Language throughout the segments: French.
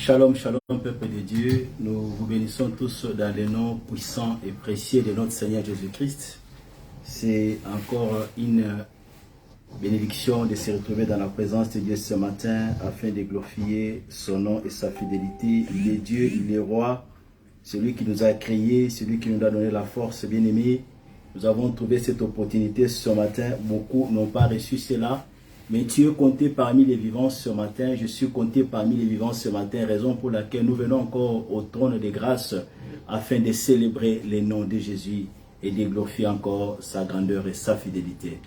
Shalom, shalom, peuple de Dieu. Nous vous bénissons tous dans le nom puissant et précieux de notre Seigneur Jésus-Christ. C'est encore une bénédiction de se retrouver dans la présence de Dieu ce matin afin de glorifier son nom et sa fidélité. Il est Dieu, il est roi, celui qui nous a créés, celui qui nous a donné la force, bien-aimé. Nous avons trouvé cette opportunité ce matin. Beaucoup n'ont pas reçu cela. Mais tu es compté parmi les vivants ce matin, je suis compté parmi les vivants ce matin, raison pour laquelle nous venons encore au trône de grâce afin de célébrer le nom de Jésus et de glorifier encore sa grandeur et sa fidélité.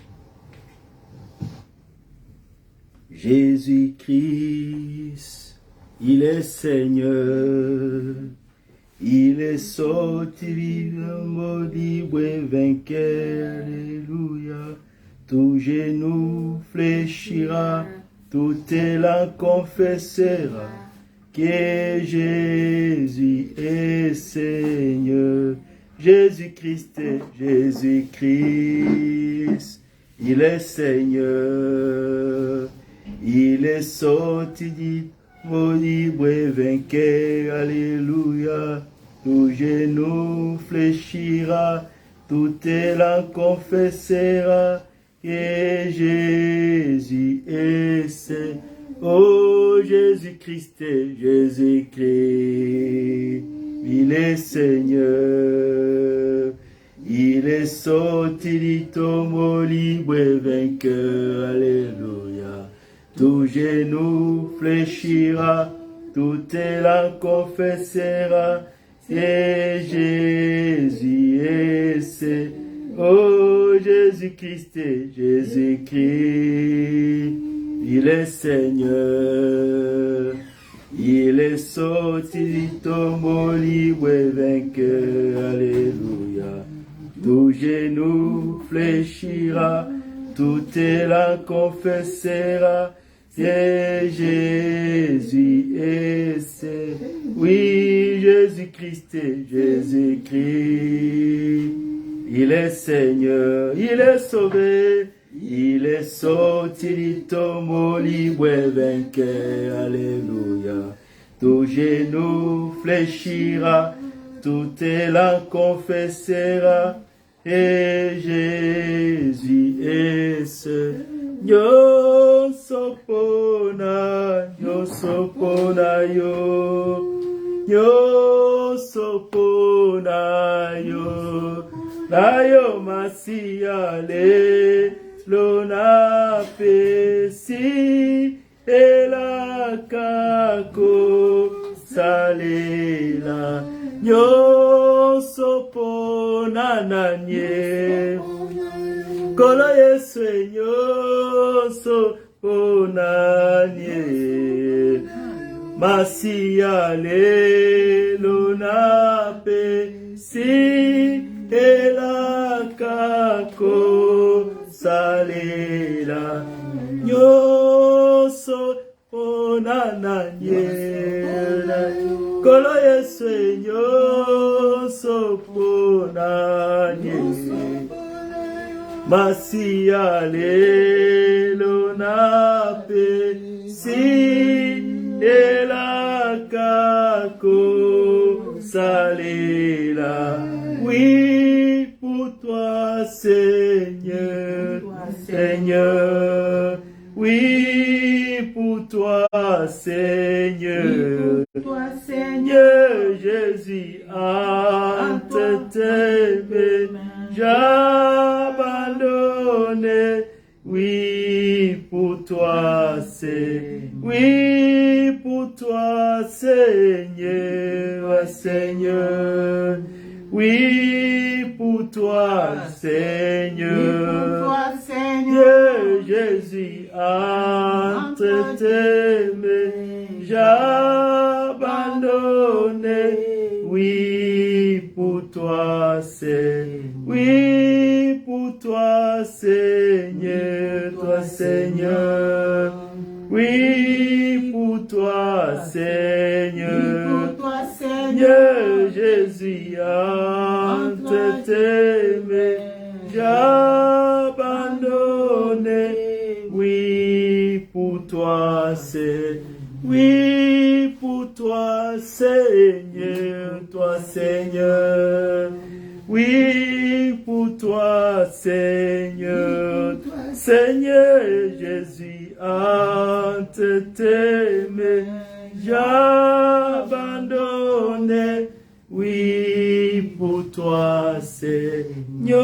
Jésus-Christ, il est Seigneur, il est sorti vivant, libre et vainqueur, alléluia. Tout genou fléchira, toute langue confessera que Jésus est Seigneur. Jésus-Christ, Jésus-Christ, il est Seigneur. Il est sorti du libre et vainqueur, alléluia. Tout genou fléchira, toute langue confessera que Jésus est Seigneur. Oh Jésus-Christ, Jésus-Christ, il est Seigneur. Il est sorti du tombeau libre et vainqueur, alléluia. Tout genou fléchira, toute langue confessera que Jésus est Seigneur. Oh Jésus-Christ, Jésus-Christ, il est Seigneur. Il est sorti du tombeau libre et vainqueur, alléluia. Tout genou fléchira, toute langue confessera que Jésus est Seigneur. Oui, Jésus-Christ, Jésus-Christ, il est Seigneur, il est sauvé, il est sorti du tombeau libre et vainqueur, alléluia. Tout genou fléchira, toute langue confessera, et Jésus est Seigneur. Yo sopona yo, yo sopona yo. Nayo masiale lona pesi ela kako salela nyo sopona nanye kolo yesu nyo sopona nye masiale lona pesi ela kako salela nyoso onananye kolo yesu nyoso onanye masiale lona pesi ela kako salela. Oui, pour toi, Seigneur, Seigneur. Oui, pour toi, Seigneur. Seigneur Jésus, entre tes mains, j'abandonne. Oui, pour toi, Seigneur. Oui, pour toi, Seigneur, Seigneur. Oui, pour toi, Seigneur. Seigneur Jésus, entre tes mains, j'abandonne. Oui, pour toi, Seigneur. Oui, pour toi, Seigneur, toi, Seigneur. Oui, pour toi, Seigneur. Seigneur Jésus, entre tes mains, j'abandonne. Oui, pour toi, Seigneur. Oui, pour toi, Seigneur, toi, Seigneur. Oui, pour toi, Seigneur, Seigneur Jésus, en t'aimer, j'abandonne. Oui, pour toi, Seigneur,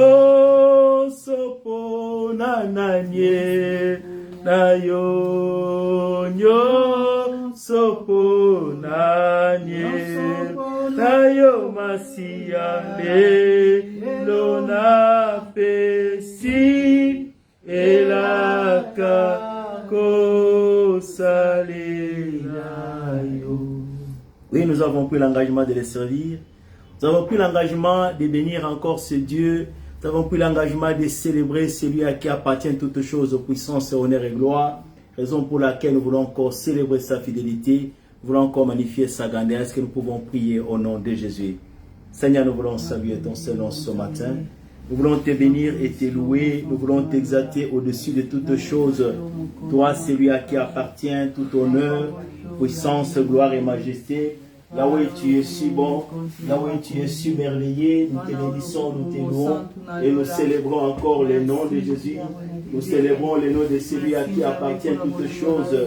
sopo nananye, nayo, nyo, sopo nanye, nayo masiambe, lona pesi, elaka kosalenayo. Oui, nous avons pris l'engagement de les servir. Nous avons pris l'engagement de bénir encore ce Dieu. Nous avons pris l'engagement de célébrer celui à qui appartient toutes choses, puissance, honneur et gloire. Raison pour laquelle nous voulons encore célébrer sa fidélité. Nous voulons encore magnifier sa grandeur. Est-ce que nous pouvons prier au nom de Jésus? Seigneur, nous voulons saluer ton Seigneur ce matin. Nous voulons te bénir et te louer. Nous voulons t'exalter au-dessus de toutes choses. Toi, celui à qui appartient tout honneur, puissance, gloire et majesté. Yahweh, tu es si bon. Yahweh, tu es si merveilleux. Nous te bénissons, nous te louons. Et nous célébrons encore le nom de Jésus. Nous célébrons le nom de celui à qui appartient toutes choses.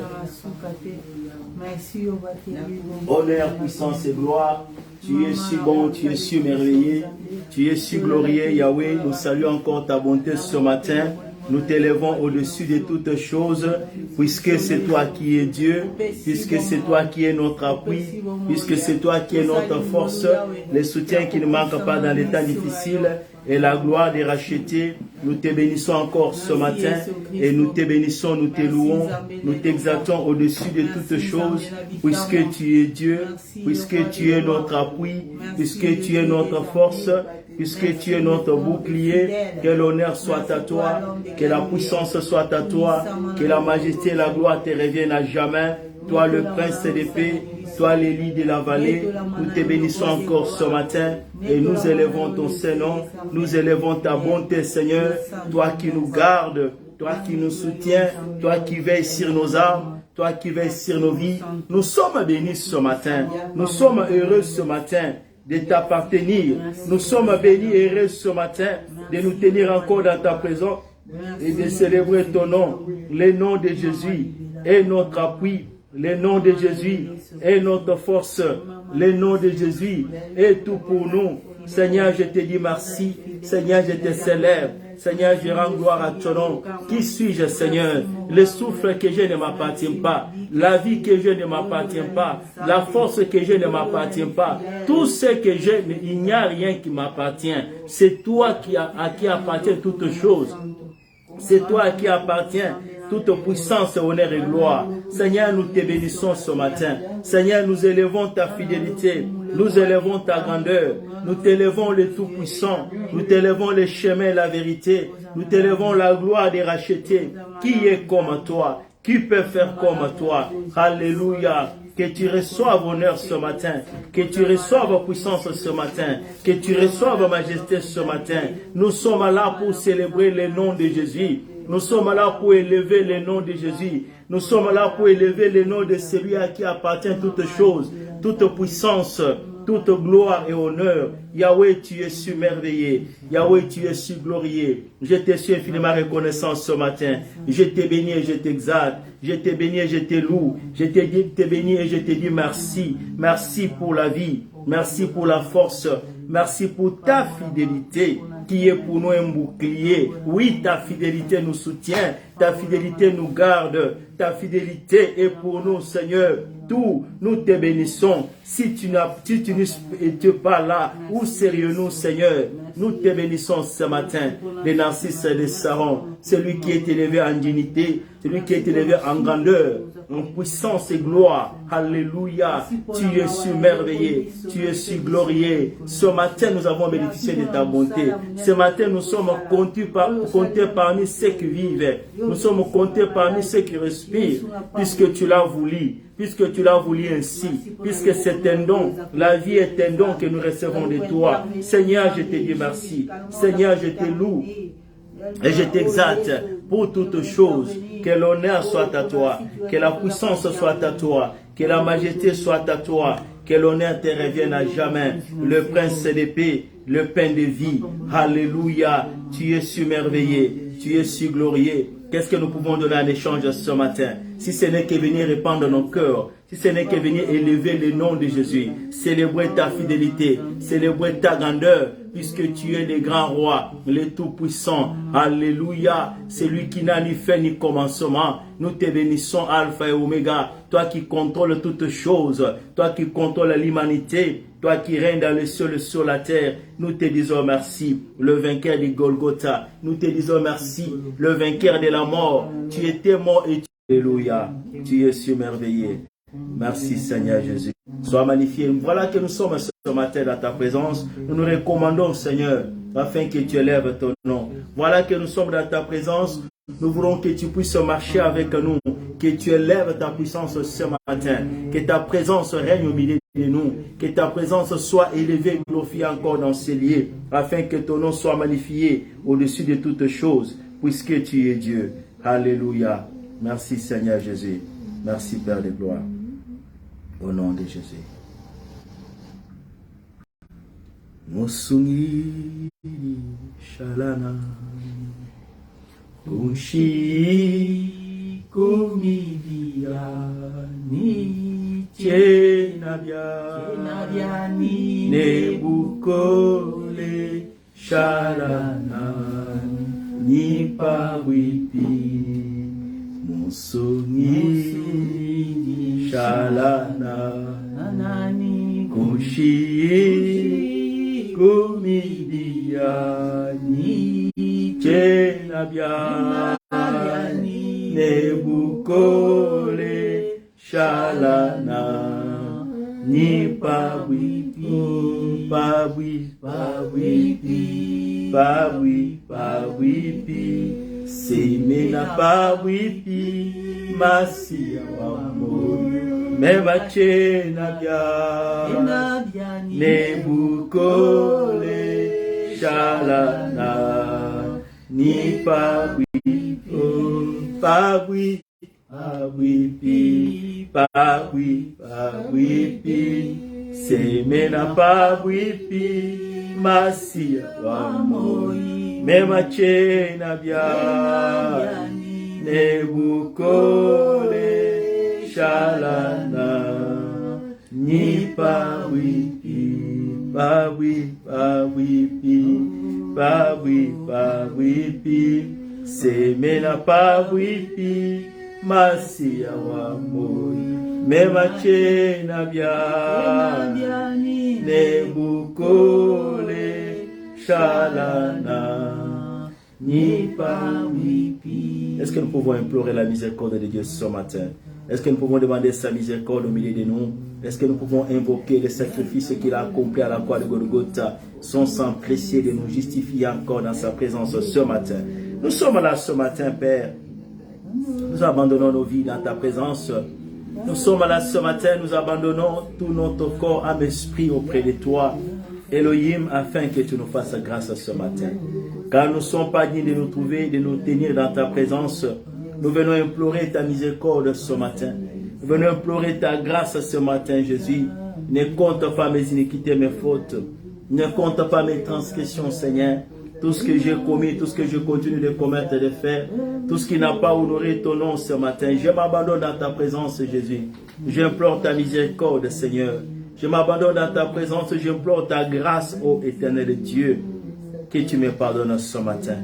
Honneur, puissance et gloire. Tu es si bon, tu es si merveilleux. Tu es si glorieux, Yahweh. Nous saluons encore ta bonté ce matin. Nous t'élevons au-dessus de toutes choses, puisque c'est toi qui es Dieu, puisque c'est toi qui es notre appui, puisque c'est toi qui es notre force, le soutien qui ne manque pas dans les temps difficiles et la gloire des rachetés. Nous te bénissons encore ce matin et nous te bénissons, nous te louons, nous t'exaltons au-dessus de toutes choses, puisque tu es Dieu, puisque tu es notre appui, puisque tu es notre force, puisque tu es notre bouclier. Que l'honneur soit à toi, que la puissance soit à toi, que la majesté et la gloire te reviennent à jamais. Toi le prince de paix, toi l'élie de la vallée, nous te bénissons encore ce matin et nous élevons ton Saint-Nom, nous élevons ta bonté Seigneur, toi qui nous gardes, toi qui nous soutiens, toi qui veilles sur nos âmes, toi qui veilles sur nos vies. Nous sommes bénis ce matin, nous sommes heureux ce matin de t'appartenir. Nous sommes bénis et heureux ce matin de nous tenir encore dans ta présence et de célébrer ton nom. Le nom de Jésus est notre appui. Le nom de Jésus est notre force. Le nom de Jésus est tout pour nous. Seigneur, je te dis merci. Seigneur, je te célèbre. Seigneur, je rends gloire à ton nom. Qui suis-je, Seigneur? Le souffle que j'ai ne m'appartient pas. La vie que j'ai ne m'appartient pas. La force que j'ai ne m'appartient pas. Tout ce que j'ai, il n'y a rien qui m'appartient. C'est toi à qui appartient toutes choses. C'est toi à qui appartient toute puissance, honneur et gloire. Seigneur, nous te bénissons ce matin. Seigneur, nous élevons ta fidélité. Nous élevons ta grandeur. Nous t'élevons le Tout-Puissant. Nous t'élevons le chemin et la vérité. Nous t'élevons la gloire des rachetés. Qui est comme toi? Qui peut faire comme toi? Alléluia. Que tu reçoives honneur ce matin, que tu reçoives puissance ce matin, que tu reçoives majesté ce matin. Nous sommes là pour célébrer le nom de Jésus. Nous sommes là pour élever le nom de Jésus. Nous sommes là pour élever le nom de celui à qui appartient toutes choses, toute puissance, toute gloire et honneur. Yahweh, tu es si merveilleux. Yahweh, tu es si glorieux. Je te suis infiniment reconnaissant ce matin. Je te bénis et je t'exalte. Je te bénis et je te loue. Je te bénis et je te dis merci. Merci pour la vie. Merci pour la force. Merci pour ta fidélité qui est pour nous un bouclier. Oui, ta fidélité nous soutient. Ta fidélité nous garde. Ta fidélité est pour nous, Seigneur. Tout, nous te bénissons. Si tu n'es pas là, où serions-nous, Seigneur? Nous te bénissons ce matin. Les Narcisses et les Sarons, celui qui est élevé en dignité, celui qui est élevé en grandeur, en puissance et gloire. Alléluia. Tu es si merveilleux, tu es si glorieux. Ce matin, nous avons bénéficié de ta bonté. Ce matin, nous sommes comptés parmi ceux qui vivent. Nous sommes comptés parmi ceux qui respirent, puisque tu l'as voulu. Puisque tu l'as voulu ainsi, puisque c'est un don, la vie est un don que nous recevons de toi. Seigneur, je te dis merci. Seigneur, je te loue et je t'exalte pour toutes choses. Que l'honneur soit à toi, que la puissance soit à toi, Que la majesté soit à toi. Que l'honneur te revienne à jamais. Le prince de paix, le pain de vie. Alléluia. Tu es submerveillé. Tu es glorieux. Qu'est-ce que nous pouvons donner en échange ce matin? Si ce n'est que venir répandre nos cœurs, si ce n'est que venir élever le nom de Jésus, célébrer ta fidélité, célébrer ta grandeur, puisque tu es le grand roi, le tout-puissant. Alléluia. Celui qui n'a ni fin ni commencement. Nous te bénissons, Alpha et Oméga. Toi qui contrôles toutes choses, toi qui contrôles l'humanité, toi qui règnes dans le ciel et sur la terre, nous te disons merci, le vainqueur de Golgotha. Nous te disons merci, le vainqueur de la mort. Tu étais mort et tu es alléluia. Tu es submerveillé. Merci Seigneur Jésus. Sois magnifié. Voilà que nous sommes ce matin dans ta présence. Nous nous recommandons Seigneur, afin que tu élèves ton nom. Voilà que nous sommes dans ta présence. Nous voulons que tu puisses marcher avec nous, que tu élèves ta puissance ce matin, que ta présence règne au milieu de nous, que ta présence soit élevée et glorifiée encore dans ces lieux, afin que ton nom soit magnifié au-dessus de toutes choses, puisque tu es Dieu. Alléluia. Merci Seigneur Jésus. Merci Père de gloire. Au nom de Jésus. Mosungi Shalana Kunshi Kumidia Ni Chenabia Ni Nebukole Shalana Ni Pawipi Mosungi Shalana Kunshi Kumidia Ni Chenabia Nebukole Shalana Ni Pawipi Semena Pawipi Masia Wamoyo Mema Chenabia Nebukole Shalana Ni Pawipi Semena Pawipi Masia Wamoyo Mema Chenabia Nebukole Shalana Ni Pawipi Semena Pawipi Masia Wamoyo Mema Chenabia Nebukole Shalana Ni Pawipi. Est-ce que nous pouvons implorer la miséricorde de Dieu ce matin? Est-ce que nous pouvons demander sa miséricorde au milieu de nous? Est-ce que nous pouvons invoquer le sacrifice qu'il a accompli à la croix de Golgotha, son sang précieux de nous justifier encore dans sa présence ce matin? Nous sommes là ce matin, Père. Nous abandonnons nos vies dans ta présence. Nous sommes là ce matin, nous abandonnons tout notre corps, âme, esprit auprès de toi, Elohim, afin que tu nous fasses grâce ce matin. Car nous ne sommes pas dignes de nous trouver, de nous tenir dans ta présence. Nous venons implorer ta miséricorde ce matin. Nous venons implorer ta grâce ce matin, Jésus. Ne compte pas mes iniquités, mes fautes. Ne compte pas mes transgressions, Seigneur. Tout ce que j'ai commis, tout ce que je continue de commettre et de faire, tout ce qui n'a pas honoré ton nom ce matin, je m'abandonne dans ta présence, Jésus. J'implore ta miséricorde, Seigneur. Je m'abandonne dans ta présence, j'implore ta grâce, ô éternel Dieu, que tu me pardonnes ce matin.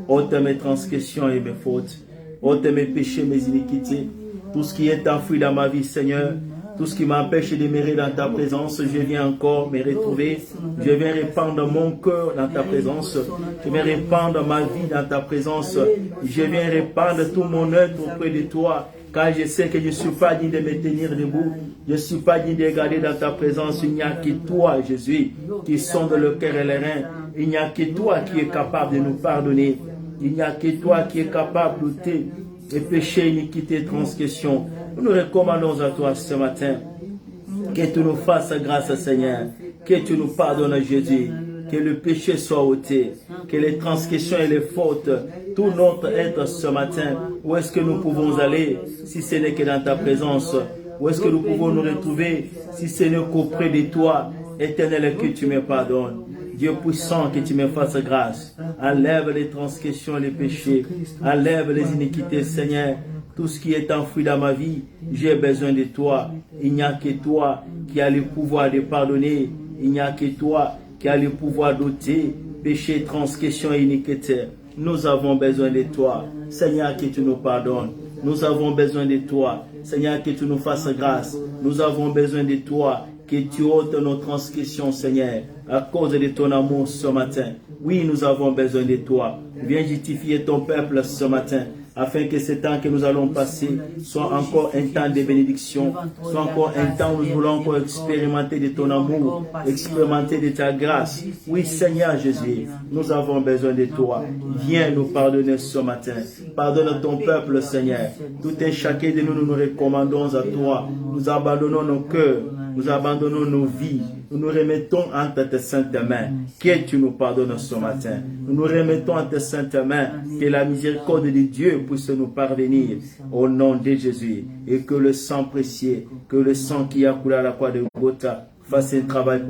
Ôte mes transgressions et mes fautes, ôte mes péchés, mes iniquités, tout ce qui est enfoui dans ma vie, Seigneur. Tout ce qui m'empêche de demeurer dans ta présence, je viens encore me retrouver. Je viens répandre mon cœur dans ta présence. Je viens répandre ma vie dans ta présence. Je viens répandre tout mon être auprès de toi. Car je sais que je ne suis pas digne de me tenir debout. Je ne suis pas digne de garder dans ta présence. Il n'y a que toi, Jésus, qui sonde le cœur et les reins. Il n'y a que toi qui es capable de nous pardonner. Il n'y a que toi qui es capable d'ôter les péchés, iniquités, transgressions. Nous nous recommandons à toi ce matin. Que tu nous fasses grâce, Seigneur. Que tu nous pardonnes, Jésus. Que le péché soit ôté. Que les transgressions et les fautes, tout notre être ce matin, où est-ce que nous pouvons aller si ce n'est que dans ta présence? Où est-ce que nous pouvons nous retrouver si ce n'est qu'auprès de toi, Éternel, que tu me pardonnes. Dieu puissant, que tu me fasses grâce. Enlève les transgressions, les péchés. Enlève les iniquités, Seigneur. Tout ce qui est enfoui dans ma vie, j'ai besoin de toi. Il n'y a que toi qui as le pouvoir de pardonner. Il n'y a que toi qui as le pouvoir d'ôter péché, transgression et iniquité. Nous avons besoin de toi. Seigneur, que tu nous pardonnes. Nous avons besoin de toi. Seigneur, que tu nous fasses grâce. Nous avons besoin de toi. Que tu ôtes nos transgressions, Seigneur, à cause de ton amour ce matin. Oui, nous avons besoin de toi. Viens justifier ton peuple ce matin, afin que ce temps que nous allons passer soit encore un temps de bénédiction, soit encore un temps où nous voulons encore expérimenter de ton amour, expérimenter de ta grâce. Oui, Seigneur Jésus, nous avons besoin de toi. Viens nous pardonner ce matin. Pardonne ton peuple, Seigneur. Tout un chacun de nous, nous nous recommandons à toi. Nous abandonnons nos cœurs. Nous abandonnons nos vies. Nous nous remettons entre tes saintes mains. Que tu nous pardonnes ce matin. Nous nous remettons entre tes saintes mains. Que la miséricorde de Dieu puisse nous parvenir au nom de Jésus. Et que le sang précieux, que le sang qui a coulé à la croix de Golgotha fasse un travail en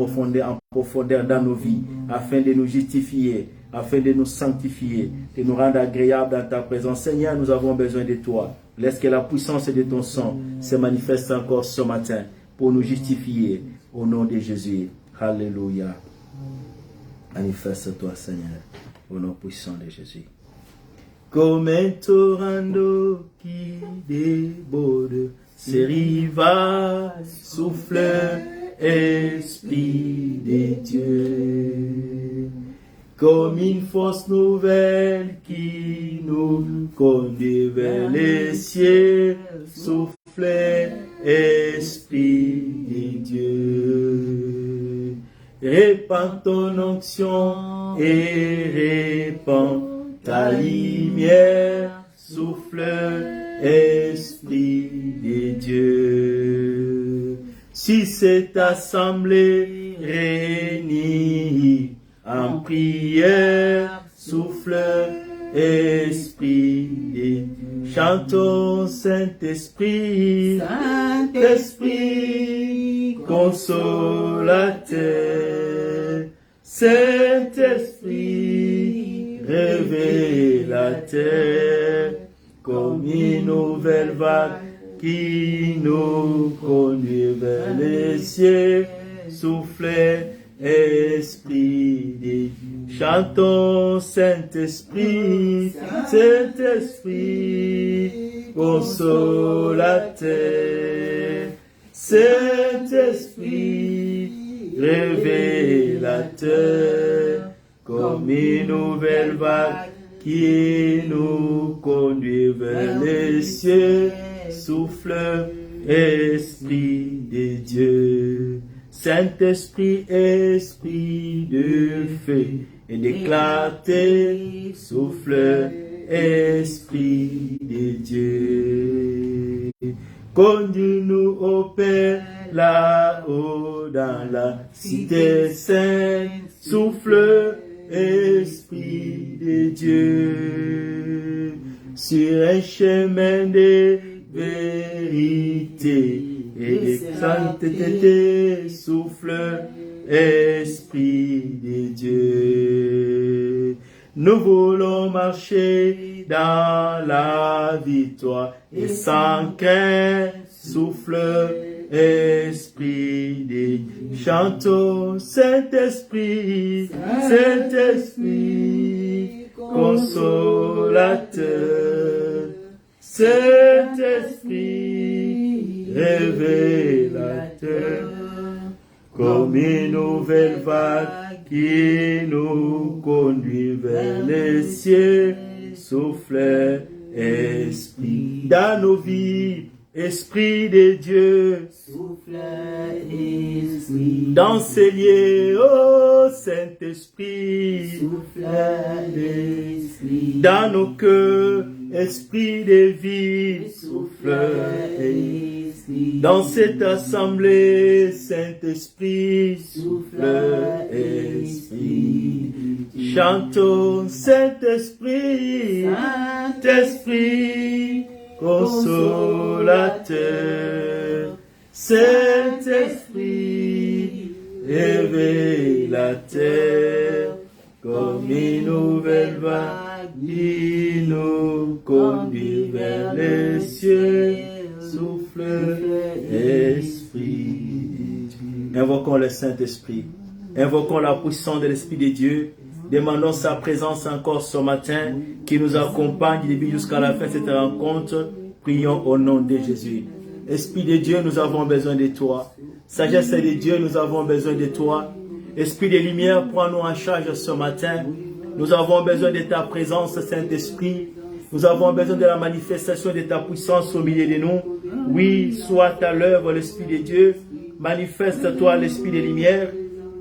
profondeur dans nos vies, afin de nous justifier, afin de nous sanctifier, de nous rendre agréables dans ta présence. Seigneur, nous avons besoin de toi. Laisse que la puissance de ton sang se manifeste encore ce matin pour nous justifier au nom de Jésus. Alléluia. Manifeste-toi, Seigneur, au nom puissant de Jésus. Comme un torrent d'eau qui déborde, ses rivages souffle, Esprit de Dieu. Comme une force nouvelle qui nous conduit vers les cieux, souffle, Esprit de Dieu. Répands ton onction et répands ta lumière, souffle, Esprit de Dieu. Si cette assemblée réunie en prière, souffle, Esprit de Dieu. Chantons Saint-Esprit, Saint-Esprit, consolateur, Saint-Esprit, révélateur, comme une nouvelle vague qui nous conduit vers les cieux, souffle, Esprit de Dieu. Chantons Saint-Esprit, Saint-Esprit, consolateur, Saint-Esprit, révélateur, comme une nouvelle vague qui nous conduit vers les cieux, souffle, Esprit de Dieu. Saint-Esprit, Esprit de feu et d'éclater, souffle, Esprit de Dieu. Conduis-nous au Père, là-haut dans la cité sainte, souffle, Esprit de Dieu. Sur un chemin de vérité et de sainteté, souffle, Esprit de Dieu. Nous voulons marcher dans la victoire et sans crainte, souffle, Esprit de Dieu. Chantons Saint-Esprit, Saint-Esprit, consolateur, Saint-Esprit, révélateur, comme une nouvelle vague qui nous conduit vers les cieux, souffle, Esprit dans nos vies, Esprit de Dieu, souffle, Esprit dans ces lieux, oh Saint-Esprit, souffle, Esprit dans nos cœurs, Esprit de vie, souffle, Esprit dans cette assemblée, Saint-Esprit, souffle, Esprit. Chantons Saint-Esprit, Saint-Esprit, consolateur, Saint-Esprit, révélateur, comme une nouvelle vague qui nous conduit vers les cieux, souffle Esprit. Invoquons le Saint-Esprit, invoquons la puissance de l'Esprit de Dieu, demandons sa présence encore ce matin, qui nous accompagne du début jusqu'à la fin de cette rencontre. Prions au nom de Jésus. Esprit de Dieu, nous avons besoin de toi. Sagesse de Dieu, nous avons besoin de toi. Esprit de lumière, prends-nous en charge ce matin. Nous avons besoin de ta présence, Saint-Esprit. Nous avons besoin de la manifestation de ta puissance au milieu de nous. Oui, soit à l'œuvre l'Esprit de Dieu. Manifeste-toi l'Esprit de lumière.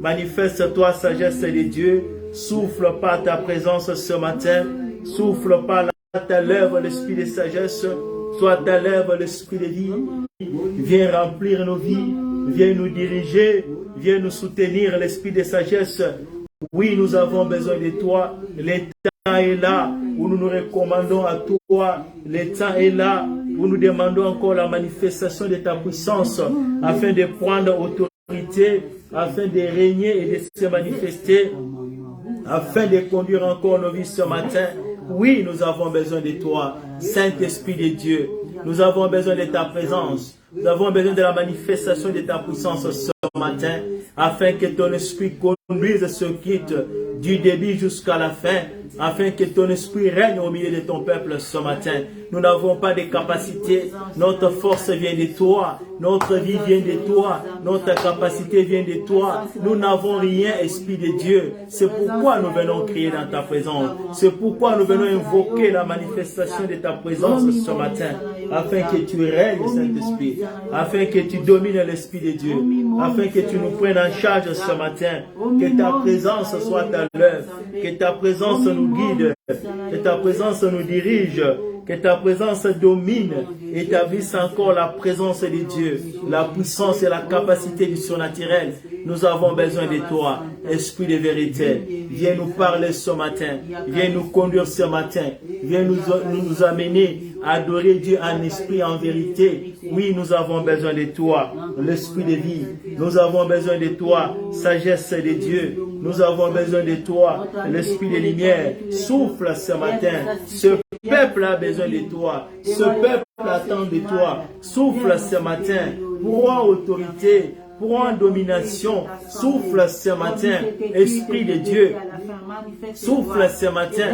Manifeste-toi, sagesse de Dieu. Souffle par ta présence ce matin. Souffle par ta l'œuvre l'Esprit de sagesse. Soit à l'œuvre l'Esprit de vie. Viens remplir nos vies. Viens nous diriger. Viens nous soutenir, l'Esprit de sagesse. Oui, nous avons besoin de toi. Le temps est là où nous nous recommandons à toi. Le temps est là où nous demandons encore la manifestation de ta puissance afin de prendre autorité, afin de régner et de se manifester, afin de conduire encore nos vies ce matin. Oui, nous avons besoin de toi, Saint-Esprit de Dieu. Nous avons besoin de ta présence. Nous avons besoin de la manifestation de ta puissance ce matin, afin que ton esprit conduise ce culte du début jusqu'à la fin, afin que ton esprit règne au milieu de ton peuple ce matin. Nous n'avons pas de capacité, notre force vient de toi, notre vie vient de toi, notre capacité vient de toi. Nous n'avons rien, Esprit de Dieu. C'est pourquoi nous venons crier dans ta présence. C'est pourquoi nous venons invoquer la manifestation de ta présence ce matin, afin que tu règnes, Saint-Esprit, afin que tu domines l'Esprit de Dieu, afin que tu nous prennes en charge ce matin, que ta présence soit à l'œuvre, que ta présence nous guide, que ta présence nous dirige, que ta présence domine, établisse encore la présence de Dieu, la puissance et la capacité du surnaturel. Nous avons besoin de toi, Esprit de vérité. Viens nous parler ce matin, viens nous conduire ce matin, viens nous amener à adorer Dieu en esprit, en vérité. Oui, nous avons besoin de toi, l'Esprit de vie. Nous avons besoin de toi, sagesse de Dieu. Nous avons besoin de toi, l'Esprit de lumière. Souffle ce matin. Ce peuple a besoin de toi. Ce peuple attend de toi. Souffle ce matin. Pour en autorité, pour en domination. Souffle ce matin, Esprit de Dieu. Souffle ce matin,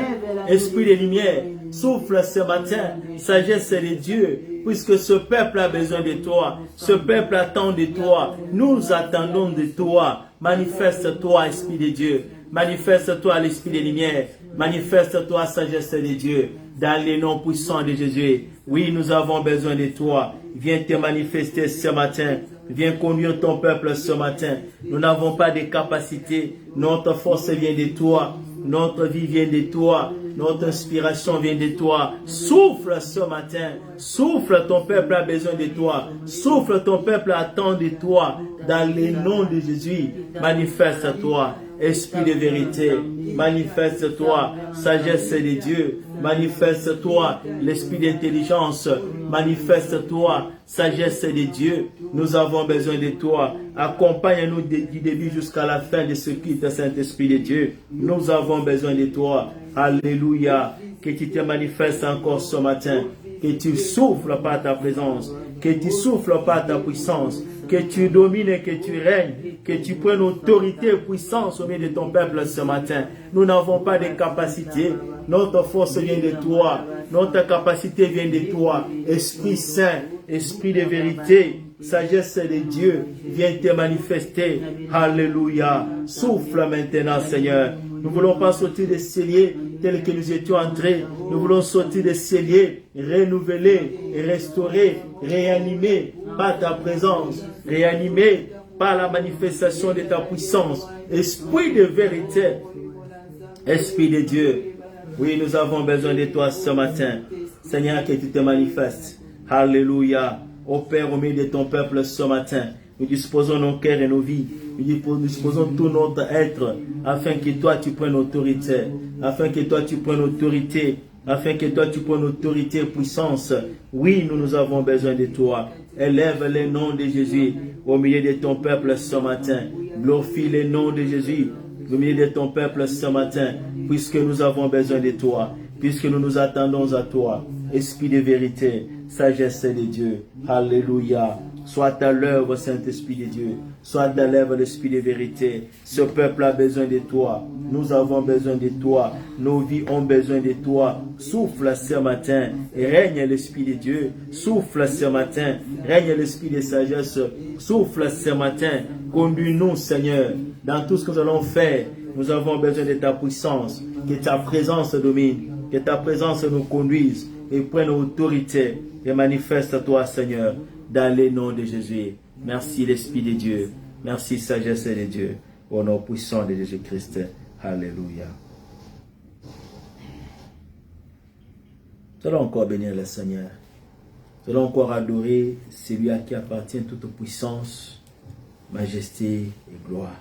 Esprit de lumière. Souffle ce matin, sagesse de Dieu. Puisque ce peuple a besoin de toi. Ce peuple attend de toi. Nous attendons de toi. Manifeste-toi, Esprit de Dieu. Manifeste-toi, l'Esprit de lumière. Manifeste-toi, sagesse de Dieu. Dans les noms puissants de Jésus. Oui, nous avons besoin de toi. Viens te manifester ce matin. Viens conduire ton peuple ce matin. Nous n'avons pas de capacité. Notre force vient de toi. Notre vie vient de toi. Notre inspiration vient de toi. Souffle ce matin. Souffle, ton peuple a besoin de toi. Souffle, ton peuple attend de toi. Dans le nom de Jésus, manifeste-toi. Esprit de vérité, manifeste-toi. Sagesse de Dieu, manifeste-toi. L'esprit d'intelligence, manifeste-toi. Sagesse de Dieu, nous avons besoin de toi. Accompagne-nous du début jusqu'à la fin de ce culte, Saint-Esprit de Dieu. Nous avons besoin de toi. Alléluia. Que tu te manifestes encore ce matin. Que tu souffles par ta présence. Que tu souffles par ta puissance. Que tu domines et que tu règnes. Que tu prennes autorité et puissance au milieu de ton peuple ce matin. Nous n'avons pas de capacité. Notre force vient de toi. Notre capacité vient de toi. Esprit Saint, Esprit de vérité, sagesse de Dieu, viens te manifester. Alléluia. Souffle maintenant, Seigneur. Nous ne voulons pas sortir des celliers tels que nous étions entrés. Nous voulons sortir des celliers, renouvelés, restaurés, réanimés par ta présence, réanimés par la manifestation de ta puissance. Esprit de vérité, Esprit de Dieu. Oui, nous avons besoin de toi ce matin. Seigneur, que tu te manifestes. Alléluia. Ô Père, au milieu de ton peuple ce matin, nous disposons nos cœurs et nos vies. Nous disposons tout notre être afin que toi tu prennes autorité. Afin que toi tu prennes autorité. Afin que toi tu prennes autorité et puissance. Oui, nous avons besoin de toi. Élève le nom de Jésus au milieu de ton peuple ce matin. Glorifie le nom de Jésus au milieu de ton peuple ce matin, puisque nous avons besoin de toi, puisque nous nous attendons à toi. Esprit de vérité, sagesse de Dieu. Alléluia. Soit à l'œuvre, Saint-Esprit de Dieu. Soit à l'œuvre, l'Esprit de vérité. Ce peuple a besoin de toi. Nous avons besoin de toi. Nos vies ont besoin de toi. Souffle ce matin et règne l'Esprit de Dieu. Souffle ce matin. Règne l'Esprit de sagesse. Souffle ce matin. Conduis-nous, Seigneur, dans tout ce que nous allons faire. Nous avons besoin de ta puissance. Que ta présence domine. Que ta présence nous conduise et prenne autorité et manifeste-toi, Seigneur, dans le nom de Jésus. Merci l'Esprit de Dieu. Merci sagesse de Dieu. Au nom puissant de Jésus-Christ. Alléluia. Nous allons encore bénir le Seigneur. Nous allons encore adorer celui à qui appartient toute puissance, majesté et gloire.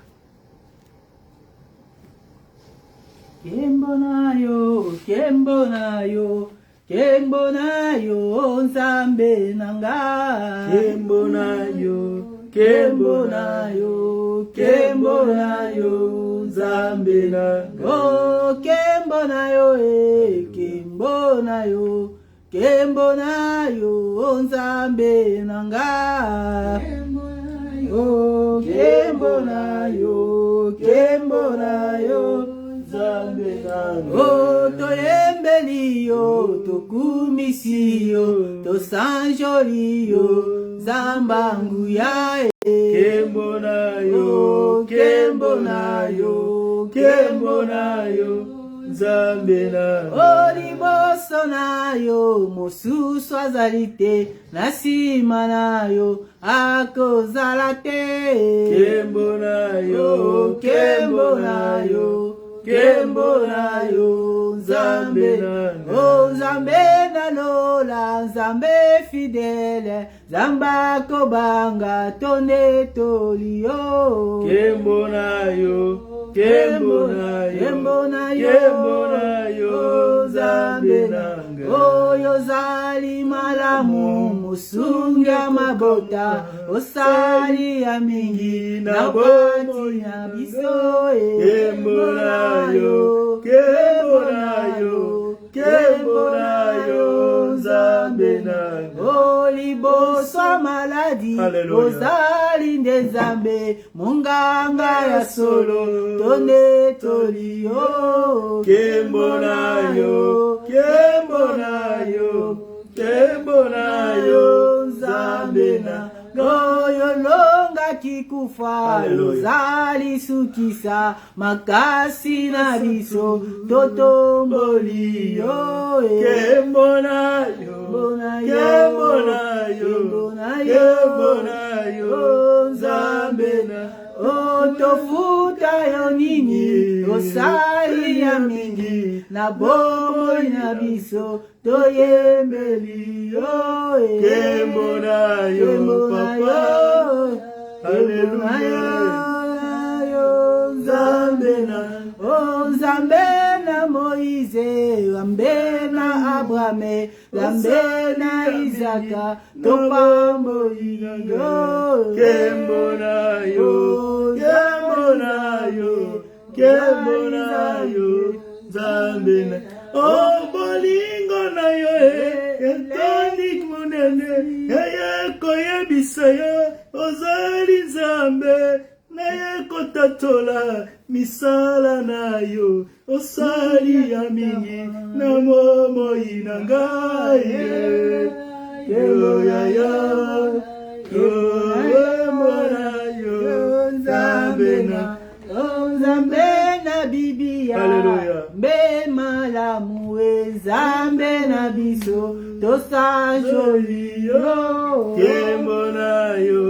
Kembonayo, Kembonayo, Kembonayo, Nzambe nanga. Kembonayo, Kembonayo, Kembonayo, Nzambe nanga. Oh, Kembonayo, Kembonayo, Kembonayo, Nzambe nanga. Oh, Kembonayo, Kembonayo. Oh, toyembeliyo, tokumisiyo, tosanjoliyo, zambangu yae. Kembonayo, Kembonayo, Kembonayo, Zambena. Oh, liboso nayo, mosusu azalite, nasima nayo, akozalate. Kembonayo, Kembonayo, Kembonayo, Nzambe nanga. Oh, Nzambe nalola, Nzambe fidèle, Nzamba kobanga, tonde tolio. Kembonayo, Kembonayo, Kembonayo, Nzambe nanga. Oh, yozali malamu, musunga mabota, osali ya mingi, na boti ya biso. Kembonayo, Kembonayo, Kembonayo, Nzambe nanga. Oh, liboso maladi, ozali nde Nzambe, munganga ya solo, tonde tolio. Kembonayo, Kembonayo, Kembonayo, Nzambe nanga. Goyo longa kikufa, ozali sukisa, makasi na biso, totombolio. Kembonayo, Kembonayo, Kembonayo, Nzambe nanga. Oh, tofuta yo nini, osali ya mingi, na bomoi na biso, toyembeli yo. Kembonayo, Papa. Alléluia. Nzambe na, oh, Nzambe na Moïse, Nzambe na Abraham, Nzambe na Isaka, topamboli yo. Kembonayo, Kembonayo, Kembonayo, Nzambe na. Oh, bolingo na yo, etoni munene, yeko yebisa yo, ozali Nzambe, naye kotatola misala na yo, osali ya mingi, na momoi na ngai. Yo ya ya, yo Kembonayo, Nzambe na. Nzambe na Bibia, Alléluia. Mbe malamu Nzambe na biso, tosanjoliyo. Kembonayo,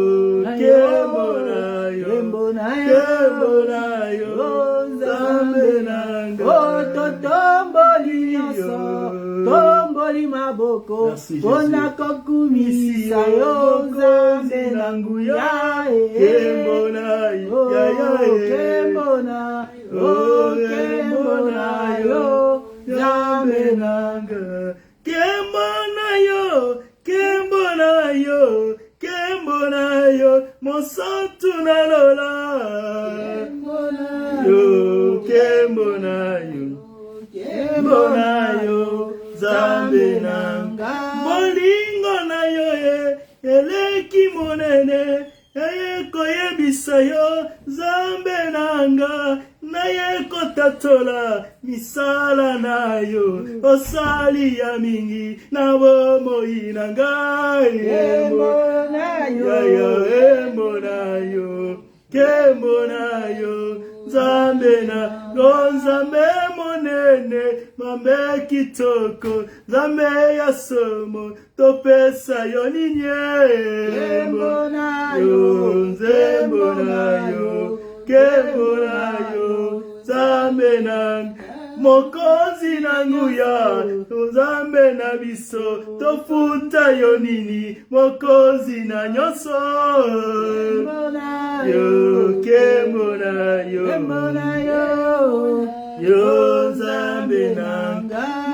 Kembonayo, Kembonayo, Nzambe nanga. Oh, totomboli nyonso, tomboli maboko, pona kokumisa yo Nzambe na nguya. Kembonayo, ya ya, Kembonayo, Kembonayo, Nzambe nanga. Kembonayo, Kembonayo, na yo mosantu na lola yo kembo na yo Zambe nanga molingo na yo eleki monene koyebisa yo Zambe nanga naye kotatola misala na yo osali ya mingi na bomoi na ngai Kembo na yo Zambe na Zambe monene mambe kitoko Zambe ya somo topesa yo ninye Kembo na yo Zambe na mokozi na nguya Zambe na biso tofuta yo nini mokozi na nyoso Kembo na yo Zambe na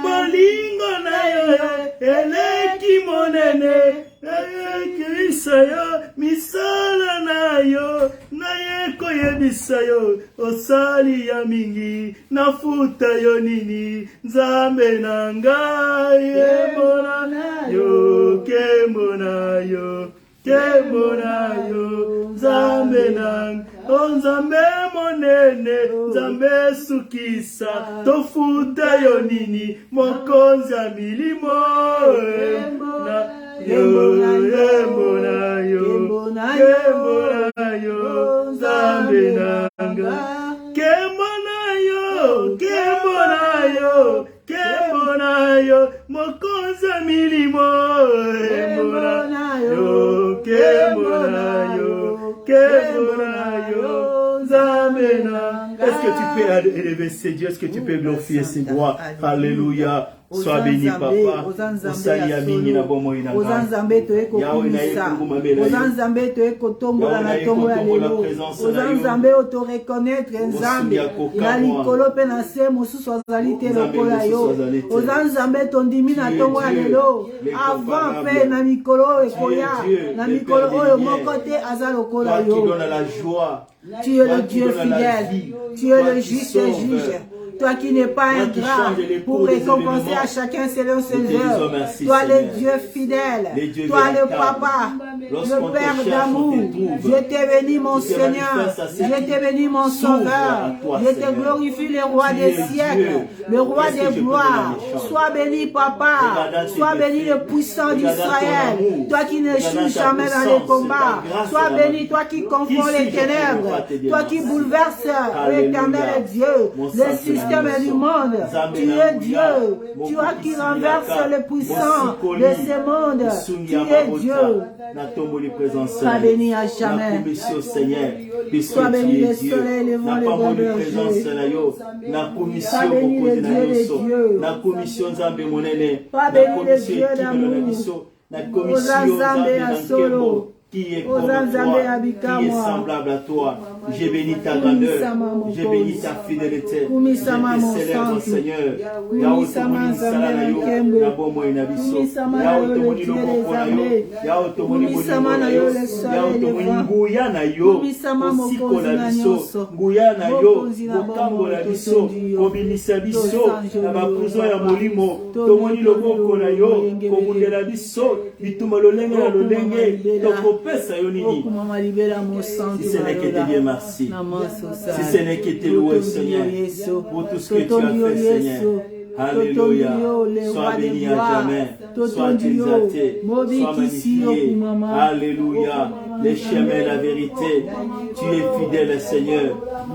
molingo na yo eleki monene kirisa yo misala na yo naye koyebisa yo osali ya mingi nafuta yo nini Nzambe na ngai kembo na yo Nzambe na Nzambe monene Nzambe sukisa tofuta yo nini mokonzi ya milimo Kembo na yo Nzambe nanga Kembo na yo mokonzi ya milimo Kembo na yo Nzambe nanga. Est-ce que tu peux élever ces dieux? Est-ce que tu peux glorifier ses gloires? Alléluia. Sois béni, papa. Osali mingi na bomo ina. Ozanzambe toeko kumisa. Ozanzambe toeko tombola na tombo ya lelo. Ozanzambe oto reconnaître nzambe. Na likolo pe na se mosusu azali te lokola yo. Ozanzambe tondimi na tombo ya lelo. Avant pe na mikolo ekoya. Na mikolo oyo moko te aza lokola yo. Tu es le Dieu fidèle. Tu es le juste juge. Toi qui n'es pas ingrat pour récompenser à chacun selon ses œuvres. Toi le Dieu fidèle. Toi le Papa, le Père d'amour. Je t'ai béni mon Seigneur. Je t'ai béni mon Sauveur. Je te glorifie le Roi des siècles. Le Roi des gloires. Sois béni Papa. Sois béni le puissant d'Israël. Toi qui ne joues jamais dans les combats. Sois béni toi qui confonds les ténèbres. Toi qui bouleverses l'éternel Dieu. Le système du monde, tu es Dieu, tu as qui renverse les puissants de ce monde, tu es Dieu. Sois béni à jamais. Sois béni le soleil, le vent, le bon berger. Sois béni le Dieu des dieux. Sois béni le Dieu d'amour. Ozanzambe à solo. Qui est comme toi, qui est semblable à toi. J'ai béni ta grandeur, j'ai béni ta fidélité. Je te célèbre, mon Seigneur. Yao tomoni sala na yo, na bomo ina biso. Yao tomoni loboko na yo, yao tomoni bolingo na yo, yao tomoni nguya na yo, osiko na biso, nguya na yo, bokambo na biso, kobimisa biso, na baprison ya molimo, tomoni loboko na yo, kobundela biso, bituma lolenge na lolenge, tokopesa yo nini. Si ce n'est que te dire merci, si ce n'est que te louer, Seigneur, pour tout ce que tu as fait, Seigneur. Alléluia. Sois béni à jamais. Sois exalté. Sois magnifié. Alléluia. Les chemins et la vérité. Tu es fidèle, Seigneur.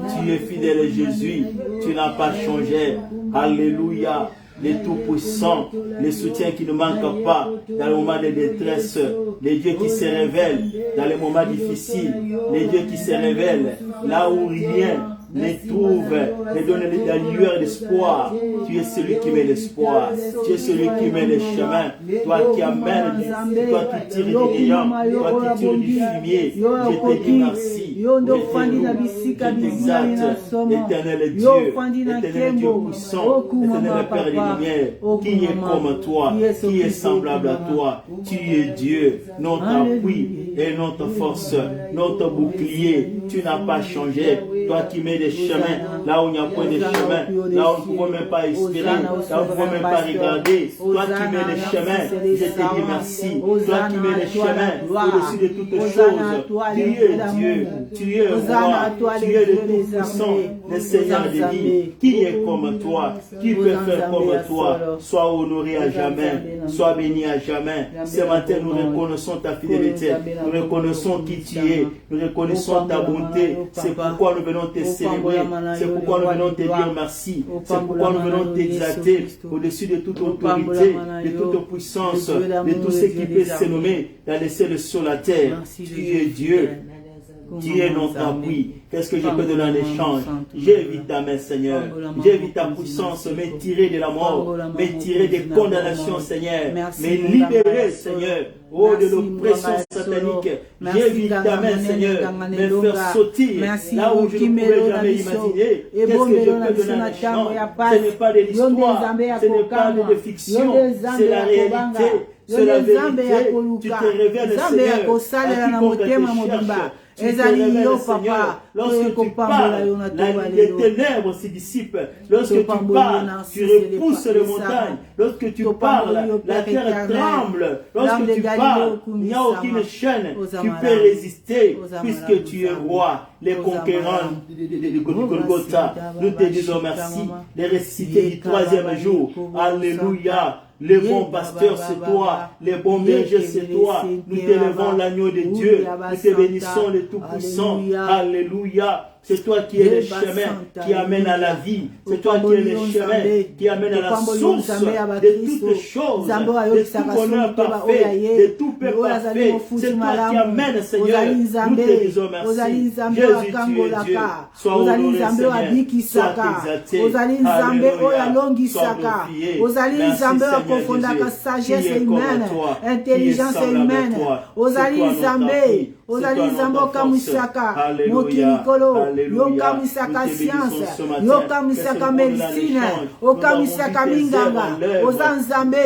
Tu es fidèle, Jésus. Tu n'as pas changé. Alléluia. Les tout-puissants, les soutiens qui ne manquent pas dans les moments de détresse, les dieux qui se révèlent dans les moments difficiles, les dieux qui se révèlent là où rien les trouve, les donne la lueur et l'espoir. Tu es celui qui met l'espoir. Tu es celui qui met les chemins. Toi qui amènes, toi qui tires des néants, toi qui tires du fumier. Je te dis merci. Je t'exalte, éternel Dieu, éternel Dieu puissant, éternel Père des lumières, qui est comme toi, qui est semblable à toi. Tu es Dieu, notre appui et notre force, notre bouclier. Tu n'as pas changé. Toi qui mets des chemins là où il n'y a point de chemin, là où on ne peut même pas espérer, là où on ne peut même pas regarder. Toi qui mets des chemins, je te dis merci. Toi qui mets des chemins au-dessus de toutes choses. Tu es Dieu, tu es roi, tu es le Tout-Puissant, le Seigneur des vies. Qui est comme toi? Qui peut faire comme toi? Sois honoré à jamais, sois béni à jamais. Ce matin, nous reconnaissons ta fidélité, nous reconnaissons qui tu es, nous reconnaissons ta bonté. C'est pourquoi nous venons te célébrer, c'est pourquoi nous venons te dire merci, c'est pourquoi nous venons t'exalter au-dessus de toute autorité, de toute puissance, de tout ce qui peut se nommer dans les cieux sur la terre. Tu es Dieu. Tu es notre appui. Qu'est-ce que je peux donner en échange? J'évite ta main, Seigneur. J'évite ta puissance, me tirer de la mort, me tirer des condamnations, Seigneur. Me libérer, Seigneur. Oh, de l'oppression satanique. J'évite ta main, Seigneur. Me faire sauter là où je ne pouvais jamais imaginer. Qu'est-ce que je peux donner en échange? Ce n'est pas de l'histoire, ce n'est pas de fiction, c'est la réalité. C'est la vérité. Tu te révèles, Seigneur, à quiconque te cherche. Tu te révèles, Seigneur, lorsque tu parles, les ténèbres se dissipent. Lorsque tu parles, tu repousses les montagnes. Lorsque tu parles, la terre tremble. Lorsque tu parles, il n'y a aucune chaîne qui peut résister, puisque tu es roi, les conquérants de Golgotha. Nous te disons merci de ressusciter du troisième jour. Alléluia. Le bon pasteur, c'est toi. Les bons bergers, c'est toi. Nous t'élevons l'agneau de Dieu. Nous te bénissons le Tout-Puissant. Alléluia. C'est toi qui es le chemin qui amène à la vie. C'est toi qui es le chemin qui amène à la source de toutes choses, de tout bonheur parfait, de tout paix parfait. C'est toi qui amène, Seigneur. Nous te disons merci. Jésus, tu es Dieu. Sois honoré, Seigneur. Sois exalté. Alléluia. Sois glorifié. Merci, Seigneur Jésus. Sagesse humaine, intelligence humaine. Ozali Nzambe, Ozali Nzambe okamusaka, mokili kolo, yokamusaka science, yokamusaka médecine, okamusaka minganga, Ozanzambe,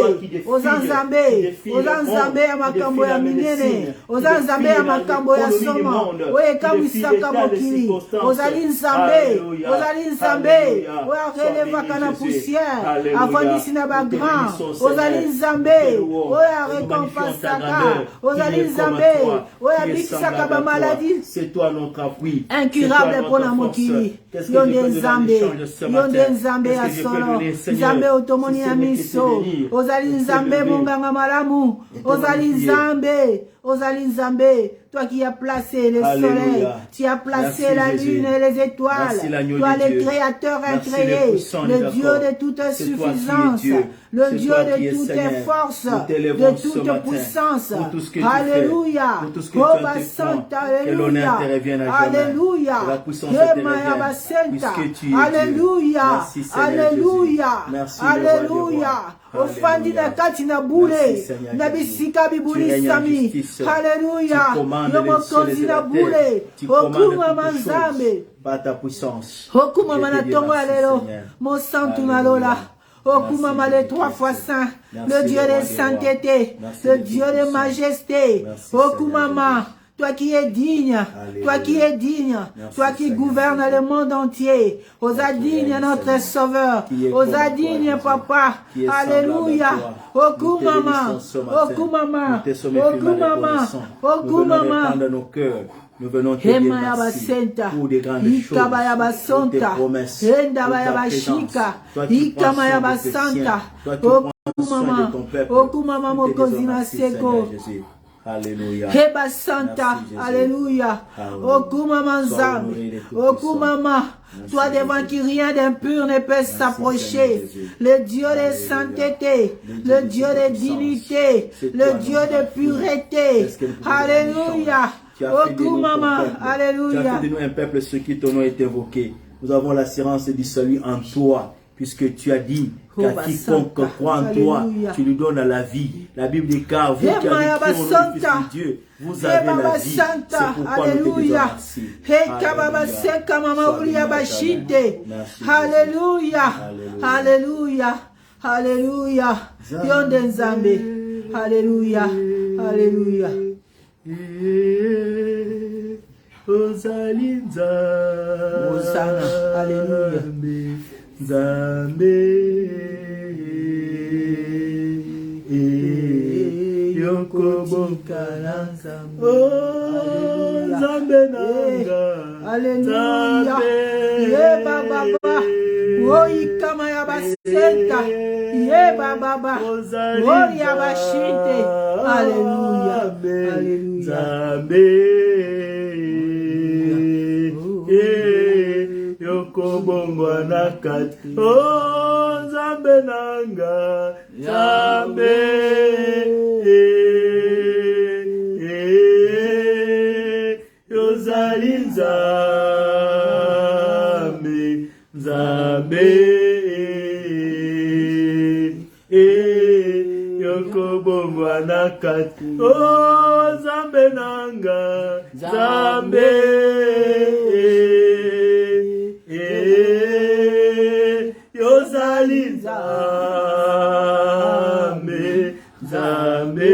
Ozanzambe, Ozanzambe ya makambo ya minene, Ozanzambe ya makambo ya soma, oyekamusaka mokili, Ozali Nzambe, Ozali Nzambe, oyarelevaka na poussière, avandisi na bagrand, Ozali Nzambe, oya récompensaka, Ozali Nzambe, oya bikisaka ba maladie. C'est toi notre appui. Incurable pour la mokili. Yonde Nzambe, Yonde Nzambe ya solo, Nzambe otomoni ya miso, Ozali Nzambe monganga malamu, Ozali Nzambe, Ozali Nzambe, toi qui as placé le soleil, tu as placé la lune et les étoiles, toi le créateur incréé, le Dieu de toute suffisance, le Dieu de toute force, de toute puissance. Alléluia. Oba Santa, Alléluia. Alléluia. Alléluia. Alléluia. Alléluia. Ofandi na kati na bule na bisika bibuli sami. Alléluia. Yomokonzi na bule. Okuma manzambe. Par ta puissance. Okuma manatongo alelo. Mosantu na lola. Okuma male 3 fois saint. Le Dieu de sainteté. Le Dieu de majesté. Okuma ma. Toi qui es digne, toi qui es digne, toi qui gouvernes le monde entier, osa digne notre sauveur, osa digne papa, alléluia, okumama, okumama, okumama, okumama. Nous venons te dire merci pour des grandes choses, pour tes promesses, pour ta présence. Toi qui prends soin de tes siens, toi qui prends soin de ton peuple. Nous te disons merci, Seigneur Jésus. Alléluia. Heba Santa, Alléluia. Okuma Manzambe, Okumama. Toi devant qui rien d'impur ne peut s'approcher. Le Dieu de sainteté, le Dieu de dignité, le Dieu de pureté. Alléluia. Okumama, Alléluia. Tu as fait de nous un peuple sur qui ton nom est évoqué. nous avons l'assurance du salut en toi, puisque tu as dit qu'à quiconque croit en toi, tu lui donnes la vie. La Bible dit car vous qui avez cru au nom du Fils de Dieu, vous avez la vie. C'est pourquoi nous te disons merci. Alléluia. Alléluia. Alléluia. Yonde Nzambe. Alléluia. Alléluia. Hosanna. Alléluia. Nzambe yokobokala Nzambe nanga Alléluia. Yeba baba oikama ya basenta yeba baba ori ya bashite. Alléluia. Alléluia. Nzambe yokobongwa nakati Nzambe nanga Nzambe yozali Nzambe Nzambe yokobongwa nakati Nzambe nanga Nzambe yozali Nzambe Nzambe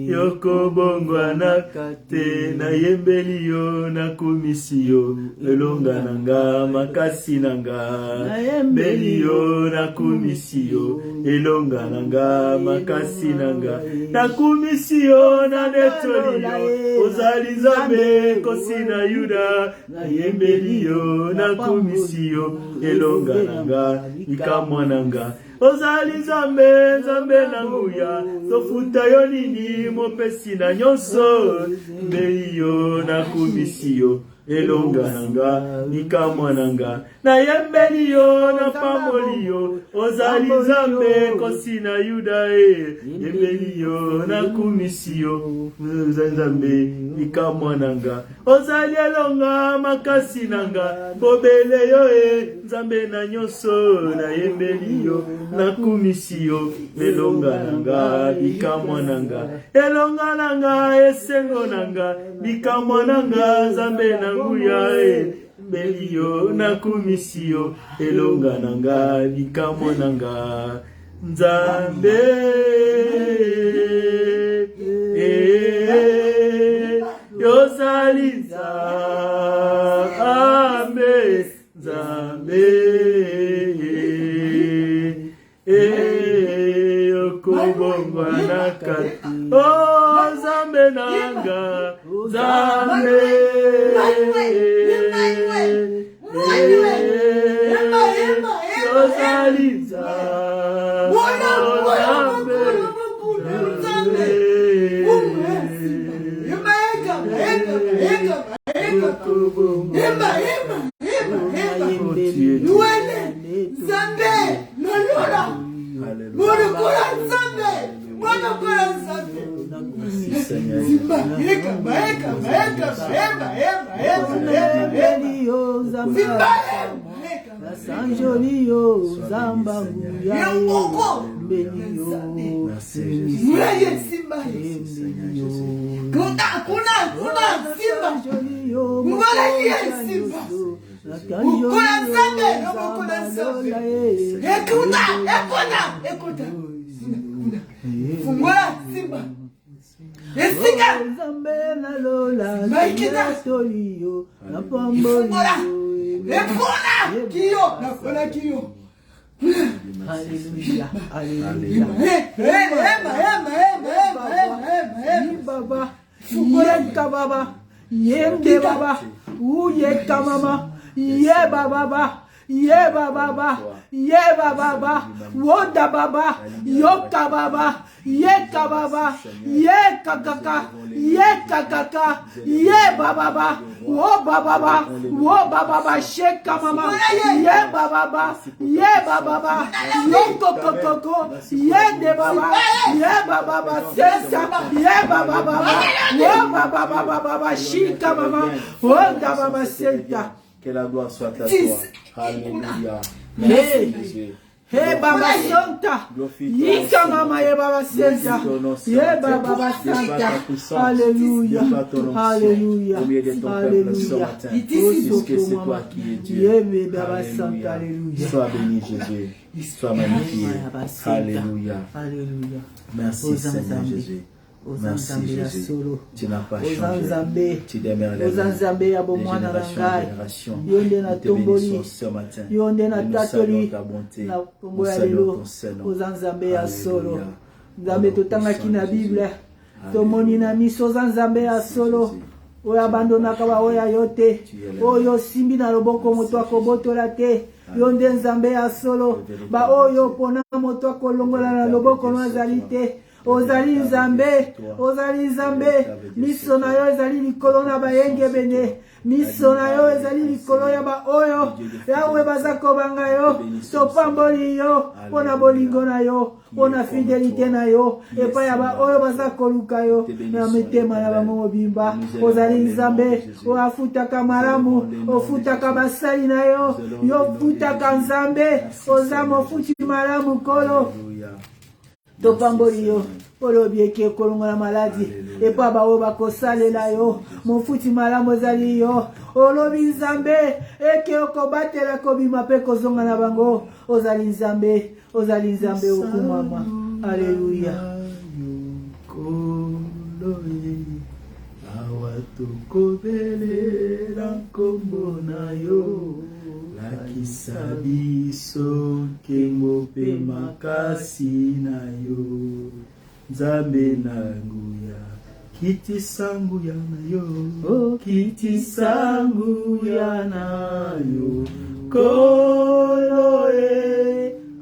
yokobongwa nakate na yembeli yo na komisi yo elonga nanga makasi nanga na yembeli yo na komisi yo elonga nanga makasi nanga na komisi yo na netoli yo ozali Nzambe kosi na Yuda na yembeli yo na komisi yo elonga nanga ikamwa nanga ozali Nzambe Nzambe na nguya tofuta yo nini mopesi na nyonso mbeli yo na komisi yo elonga nanga ikamwa nanga na yembeli yo na pamoli yo ozali Nzambe kosi na Yuda yembeli yo na komisi yo Nzambe ikamwa nanga ozali elonga makasi nanga bobele yo Nzambe na nyonso na yembeli yo na komisi yo elonga nanga ikamwa nanga elonga nanga esengo nanga ikamwa nanga Nzambe na nguya mbeli yo na komisi yo elonga nanga ikamwa nanga Nzambe yozali Nzambe Nzambe yokobongwa nakati Nzambe nanga Nzambe yozali Alléluia. Alléluia. Baba. Yenka baba. Yende baba. Uyeka mama. Ye baba. Yeba Baba, Yeba Baba, Woda Baba, Yoka Baba, Yeka Baba, Yeka Kaka, Yeka Kaka, Yeba Baba, Woba Baba, Woba Baba, Sheka Mama, Yeba Baba, Yeba Baba, Yoko Koko, Yende Baba, Yeba Baba, Sesa, Yeba Baba, Woba Baba Baba, Shika Mama, Woda Baba Senta. Que la gloire soit à toi. Alléluia. Merci Jésus. Hey Baba Santa, Yika Mama Ye Baba Santa, Ye Baba Santa, Alléluia, Alléluia, Alléluia, puisque c'est toi qui es Dieu. Ye Baba Santa, Alléluia. Sois béni Jésus, sois magnifié. Alléluia, Alléluia. Merci Seigneur Jésus. Merci Jésus. Tu n'as pas changé. Tu demeures les génération. Nous te bénissons ce matin. Et nous saluons ta bonté. Nous saluons ton Seigneur. Alléluia. Nzambe totangaki na Bible tomoni na miso za Nzambe ya solo oyo abandonaka baoyo yo te oyo simbi na loboko moto akobotola te yo nde Nzambe ya solo baoyo pona moto akolongola na loboko no azali te ozali Nzambe, ozali Nzambe, miso na yo ezali likolo na bayenge bene, miso na yo ezali likolo ya ba oyo, yawe baza kobanga yo, topamboli yo, pona bolingo na yo, pona fidelite na yo, epa ya ba oyo baza koluka yo, na mitema na bango mobimba, ozali Nzambe, ofutaka malamu, ofutaka basali na yo, yo futaka Nzambe, ozamo futi malamu kolo. Topamboli yo, olobi eke kolongola maladi, epa bao bakosalela yo, mofuti malamu ezali yo, olobi Nzambe, eke okobatela kobima pe kozonga na bango, ozali Nzambe okumama. Alléluia. Awatukobelela kombo na yo. Lakisa biso nkembo pe makasi na yo. Nzambe na nguya kiti sangu ya na yo. Oh, kiti sangu ya na yo. Koloe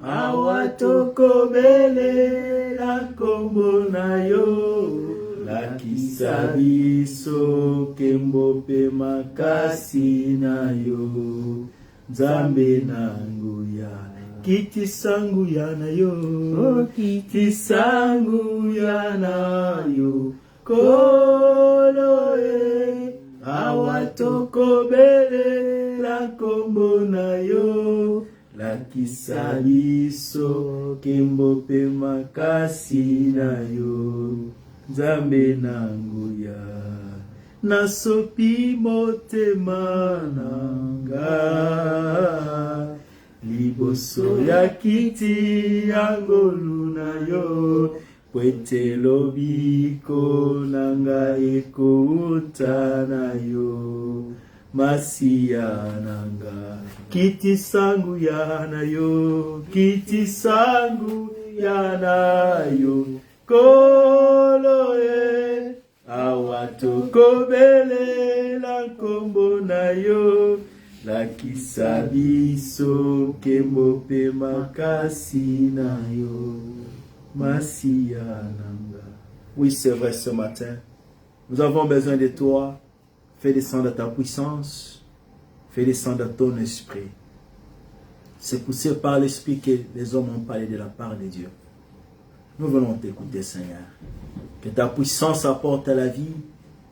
awatokobelela kombo na yo. Lakisa biso nkembo pe makasi na yo. Nzambe na nguya kiti sangu ya na yo. Oh, kiti sangu ya na yo. Koloe awatokobelela kombo na yo. Lakisa biso nkembo pe makasi na yo. Nzambe na nguya nasopi motema nanga liboso ya kiti ya ngolu na yo. Pwete lobiko nanga ekouta na yo. Masia nanga kiti sangu ya na yo. Kiti sangu ya na yo. Koloe awatokobelela kombo na yo. Lakisa biso nkembo pe makasi na yo. Masia nanga. Oui, c'est vrai ce matin. Nous avons besoin de toi. Fais descendre ta puissance. Fais descendre ton esprit. C'est poussé par l'esprit que les hommes ont parlé de la part de Dieu. Nous venons t'écouter, Seigneur. Que ta puissance apporte la vie.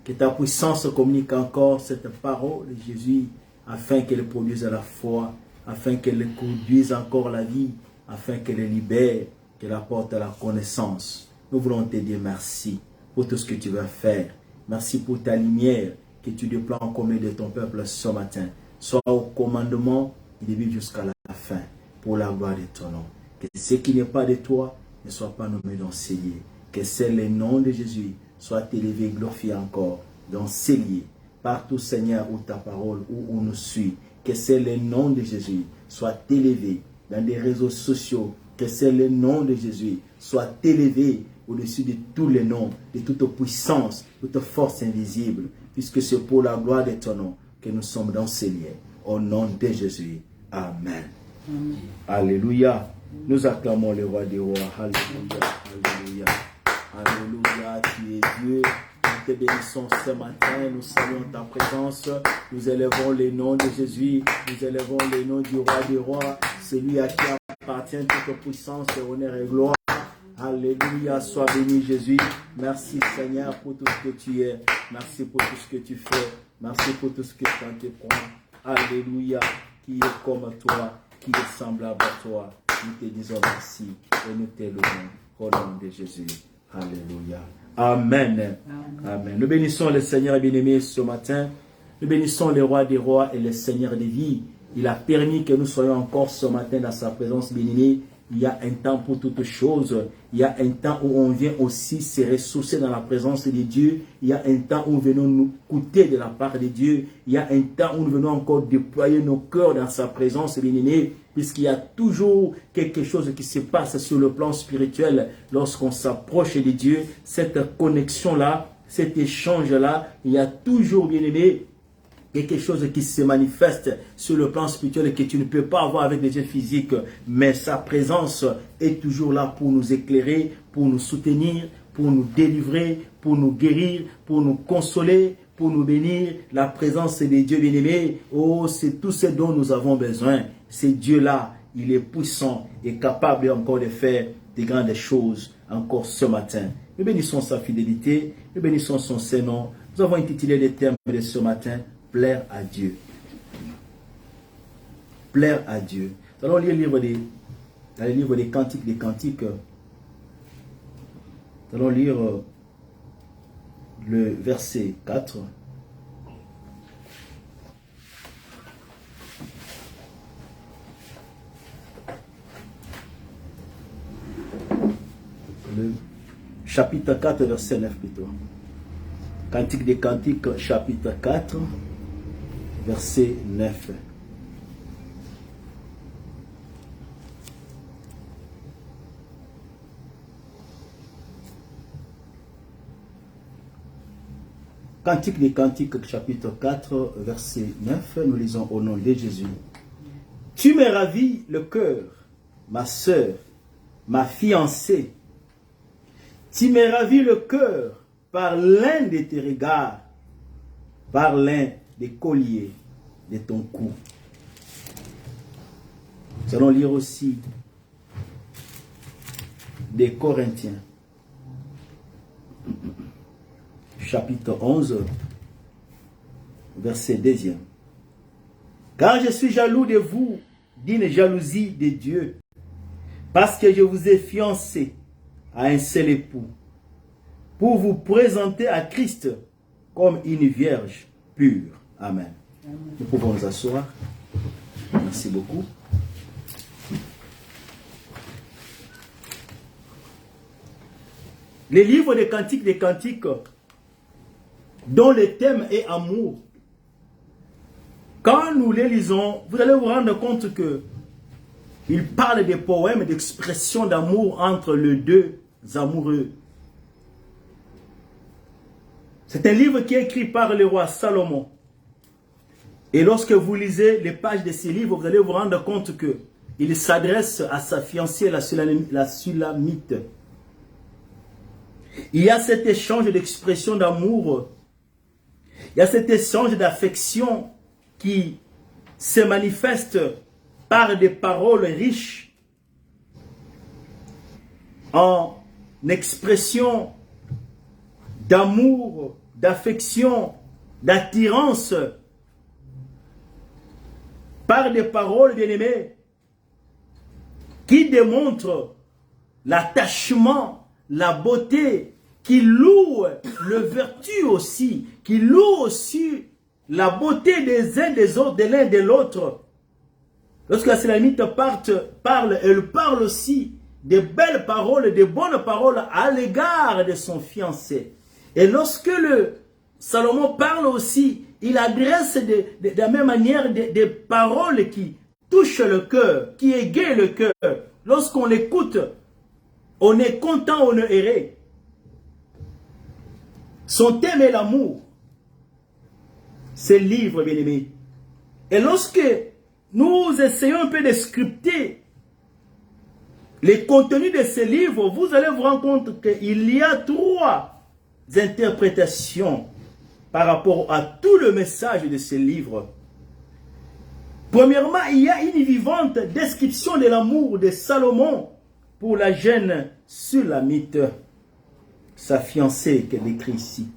Que ta puissance communique encore cette parole de Jésus, afin qu'elle produise la foi, afin qu'elle conduise encore la vie, afin qu'elle libère, qu'elle apporte la connaissance. Nous voulons te dire merci pour tout ce que tu vas faire. Merci pour ta lumière que tu déploies en commun de ton peuple ce matin. Sois au commandement et début jusqu'à la fin, pour la gloire de ton nom. Que ce qui n'est pas de toi ne soit pas nommé d'enseigner. Que c'est le nom de Jésus soit élevé, glorifié encore, d'enseigner partout, Seigneur, où ta parole, où on nous suit. Que c'est le nom de Jésus soit élevé dans des réseaux sociaux. Que c'est le nom de Jésus soit élevé au-dessus de tous les noms, de toute puissance, toute force invisible, puisque c'est pour la gloire de ton nom que nous sommes dans ces liens. Au nom de Jésus. Amen. Alléluia. Nous acclamons le roi des rois. Alléluia. Alléluia. Alléluia. Tu es Dieu. Nous te bénissons ce matin. Nous saluons ta présence. Nous élevons le nom de Jésus. Nous élevons le nom du roi des rois. Celui à qui appartient toute puissance, honneur et gloire. Alléluia. Sois béni Jésus. Merci Seigneur pour tout ce que tu es. Merci pour tout ce que tu fais. Merci pour tout ce que tu entreprends. Alléluia. Qui est comme toi, qui est semblable à toi. Nous te disons merci et nous t'élevons au nom de Jésus. Alléluia. Amen. Amen. Nous bénissons le Seigneur bien-aimé ce matin. Nous bénissons le roi des rois et le Seigneur des vies. Il a permis que nous soyons encore ce matin dans sa présence bien-aimée. Il y a un temps pour toutes choses. Il y a un temps où on vient aussi se ressourcer dans la présence de Dieu. Il y a un temps où nous venons nous écouter de la part de Dieu. Il y a un temps où nous venons encore déployer nos cœurs dans sa présence, bien-aimé, puisqu'il y a toujours quelque chose qui se passe sur le plan spirituel lorsqu'on s'approche de Dieu. Cette connexion-là, cet échange-là, il y a toujours, bien-aimé, quelque chose qui se manifeste sur le plan spirituel que tu ne peux pas avoir avec des yeux physiques, mais sa présence est toujours là pour nous éclairer, pour nous soutenir, pour nous délivrer, pour nous guérir, pour nous consoler, pour nous bénir. La présence des dieux bien-aimés, oh, c'est tout ce dont nous avons besoin. C'est Dieu-là, il est puissant et capable encore de faire des grandes choses encore ce matin. Nous bénissons sa fidélité, nous bénissons son Saint-Nom. Nous avons intitulé les termes de ce matin, plaire à Dieu. Plaire à Dieu. Nous allons lire dans le livre des Cantiques des Cantiques. Nous allons lire le verset 4. Le chapitre 4, verset 9 plutôt. Cantique des Cantiques, chapitre 4, verset 9. Cantique des Cantiques, chapitre 4, verset 9. Nous lisons au nom de Jésus. Tu me ravis le cœur, ma sœur, ma fiancée. Tu me ravis le cœur par l'un de tes regards, par l'un des colliers de ton cou. Nous allons lire aussi des Corinthiens, chapitre 11, verset 2. Car je suis jaloux de vous d'une jalousie de Dieu, parce que je vous ai fiancé à un seul époux, pour vous présenter à Christ comme une vierge pure. Amen. Amen. Nous pouvons nous asseoir. Merci beaucoup. Les livres des Cantiques, dont le thème est amour, quand nous les lisons, vous allez vous rendre compte que il parle des poèmes, d'expressions d'amour entre les deux amoureux. C'est un livre qui est écrit par le roi Salomon. Et lorsque vous lisez les pages de ce livre, vous allez vous rendre compte que il s'adresse à sa fiancée, la Sulamite. Il y a cet échange d'expressions d'amour. Il y a cet échange d'affection qui se manifeste par des paroles riches en expression d'amour, d'affection, d'attirance, par des paroles bien-aimées qui démontrent l'attachement, la beauté, qui loue le vertu aussi, qui loue aussi la beauté des uns des autres, de l'un de l'autre. Lorsque la Sulamite parle, elle parle aussi de belles paroles, de bonnes paroles à l'égard de son fiancé. Et lorsque le Salomon parle aussi, il adresse de la même manière des paroles qui touchent le cœur, qui égayent le cœur. Lorsqu'on l'écoute, on est content, on est heureux. Son thème est l'amour. C'est le livre, bien-aimé. Et lorsque nous essayons un peu de scripter les contenus de ces livres, vous allez vous rendre compte qu'il y a 3 interprétations par rapport à tout le message de ces livres. Premièrement, il y a une vivante description de l'amour de Salomon pour la jeune Sulamite, sa fiancée qu'elle écrit ici.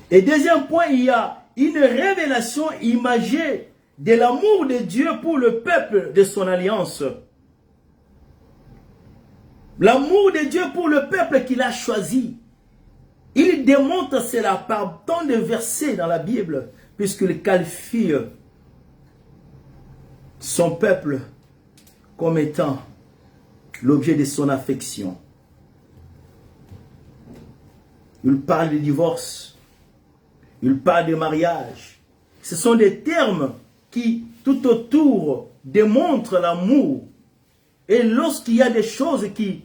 Et deuxième point, il y a une révélation imagée de l'amour de Dieu pour le peuple de son alliance. L'amour de Dieu pour le peuple qu'il a choisi. Il démontre cela par tant de versets dans la Bible, puisqu'il qualifie son peuple comme étant l'objet de son affection. Il parle de divorce, il parle de mariage. Ce sont des termes qui, tout autour, démontrent l'amour. Et lorsqu'il y a des choses qui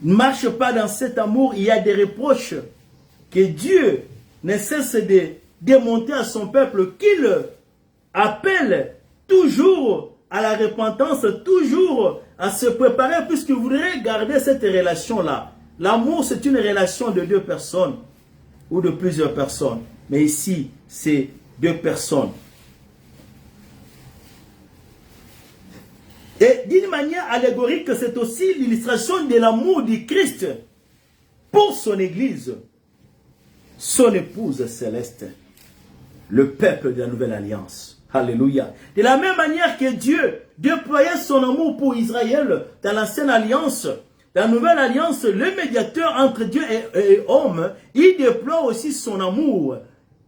ne marchent pas dans cet amour, il y a des reproches que Dieu ne cesse de démontrer à son peuple, qu'il appelle toujours à la repentance, toujours à se préparer, puisque vous voudrez garder cette relation-là. L'amour, c'est une relation de 2 personnes ou de plusieurs personnes. Mais ici, c'est 2 personnes. Et d'une manière allégorique, c'est aussi l'illustration de l'amour du Christ pour son Église, son épouse céleste, le peuple de la nouvelle alliance. Alléluia. De la même manière que Dieu déployait son amour pour Israël dans l'ancienne alliance, dans la nouvelle alliance, le médiateur entre Dieu et homme, il déploie aussi son amour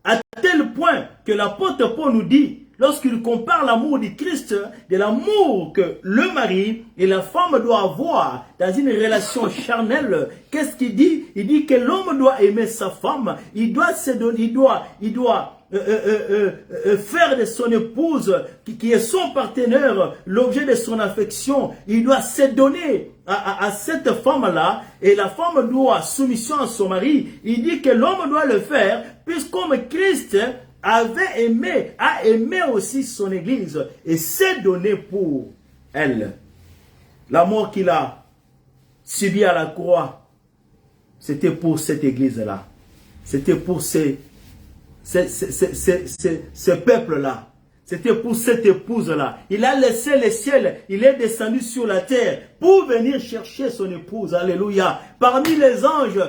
à tel point que l'apôtre Paul nous dit, lorsqu'il compare l'amour du Christ, de l'amour que le mari et la femme doivent avoir dans une relation charnelle, qu'est-ce qu'il dit? Il dit que l'homme doit aimer sa femme, il doit se donner, il doit faire de son épouse, qui est son partenaire, l'objet de son affection. Il doit se donner à cette femme-là, et la femme doit soumission à son mari. Il dit que l'homme doit le faire, puisque comme Christ avait aimé, a aimé aussi son Église, et s'est donné pour elle. La mort qu'il a subie à la croix, c'était pour cette Église-là. C'était pour ce peuple-là. C'était pour cette épouse-là. Il a laissé le ciel. Il est descendu sur la terre pour venir chercher son épouse. Alléluia. Parmi les anges,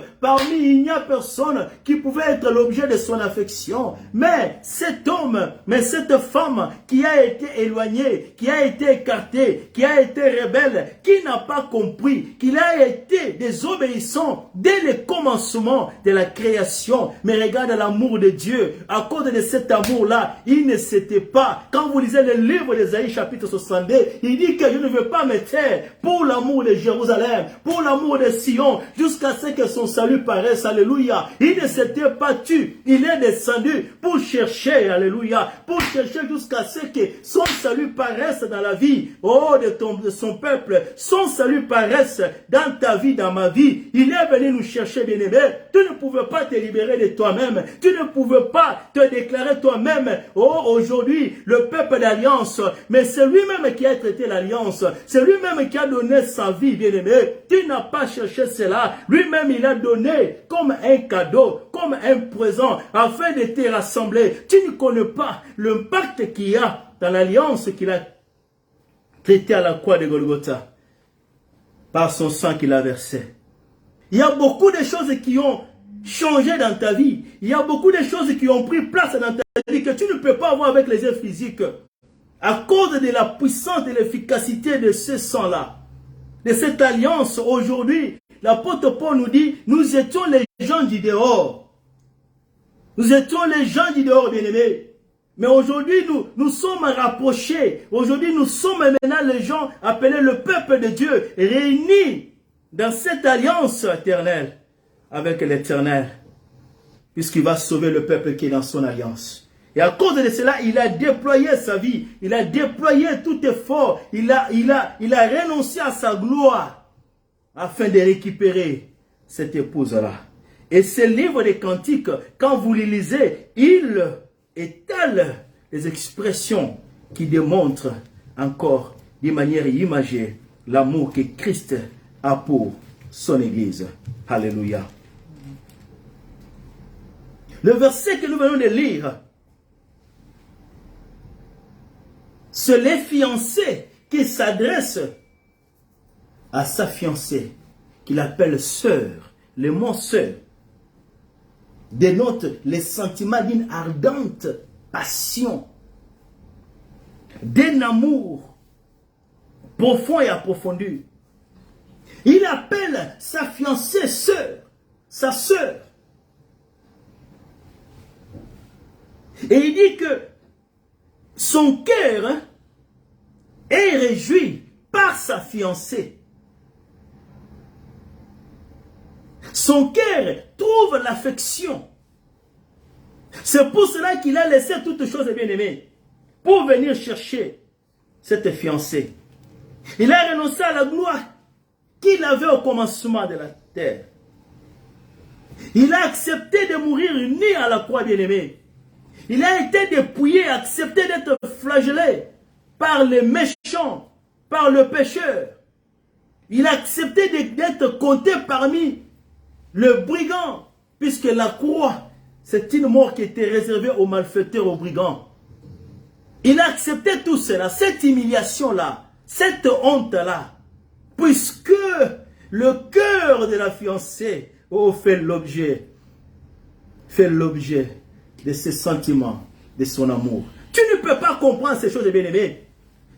il n'y a personne qui pouvait être l'objet de son affection. Mais cet homme, cette femme qui a été éloignée, qui a été écartée, qui a été rebelle, qui n'a pas compris, qu'il a été désobéissant dès le commencement de la création. Mais regarde l'amour de Dieu. À cause de cet amour-là, il ne s'était pas. Quand vous lisez le livre d'Ésaïe chapitre 62, il dit que je ne veux pas me taire pour l'amour de Jérusalem, pour l'amour de Sion, jusqu'à ce que son salut paraisse. Alléluia. Il ne s'était pas tué. Il est descendu pour chercher. Alléluia. Pour chercher jusqu'à ce que son salut paraisse dans la vie. Oh, de son peuple. Son salut paraisse dans ta vie, dans ma vie. Il est venu nous chercher, bien-aimé. Tu ne pouvais pas te libérer de toi-même. Tu ne pouvais pas te déclarer toi-même. Oh, aujourd'hui, le peuple d'alliance. Mais c'est lui-même qui a traité l'alliance. C'est lui-même qui a donné sa vie, bien-aimé. Tu n'as pas cherché cela. Lui-même, il a donné comme un cadeau, comme un présent, afin de te rassembler. Tu ne connais pas l'impact qu'il y a dans l'alliance qu'il a traité à la croix de Golgotha, par son sang qu'il a versé. Il y a beaucoup de choses qui ont changé dans ta vie. Il y a beaucoup de choses qui ont pris place dans ta vie que tu ne peux pas avoir avec les yeux physiques. À cause de la puissance et l'efficacité de ce sang-là, de cette alliance, aujourd'hui, l'apôtre Paul nous dit, nous étions les gens du dehors. Nous étions les gens du dehors, bien-aimés. Mais aujourd'hui, nous sommes rapprochés. Aujourd'hui, nous sommes maintenant les gens appelés le peuple de Dieu, réunis dans cette alliance éternelle avec l'Éternel, puisqu'il va sauver le peuple qui est dans son alliance. Et à cause de cela, il a déployé sa vie, il a déployé tout effort, il a renoncé à sa gloire afin de récupérer cette épouse-là. Et ce livre des Cantiques, quand vous le lisez, il étale les expressions qui démontrent encore d'une manière imagée l'amour que Christ a pour son Église. Alléluia. Le verset que nous venons de lire, c'est les fiancés qui s'adressent à sa fiancée, qu'il appelle sœur. Le mot sœur dénote les sentiments d'une ardente passion, d'un amour profond et approfondi. Il appelle sa fiancée sœur, sa sœur. Et il dit que son cœur est réjoui par sa fiancée. Son cœur trouve l'affection. C'est pour cela qu'il a laissé toutes choses bien-aimées pour venir chercher cette fiancée. Il a renoncé à la gloire qu'il avait au commencement de la terre. Il a accepté de mourir nu à la croix, bien-aimé. Il a été dépouillé, accepté d'être flagellé par les méchants, par le pécheur. Il a accepté d'être compté parmi le brigand, puisque la croix, c'est une mort qui était réservée aux malfaiteurs, aux brigands. Il a accepté tout cela, cette humiliation-là, cette honte-là, puisque le cœur de la fiancée fait l'objet de ses sentiments, de son amour. Tu ne peux pas comprendre ces choses, bien-aimés.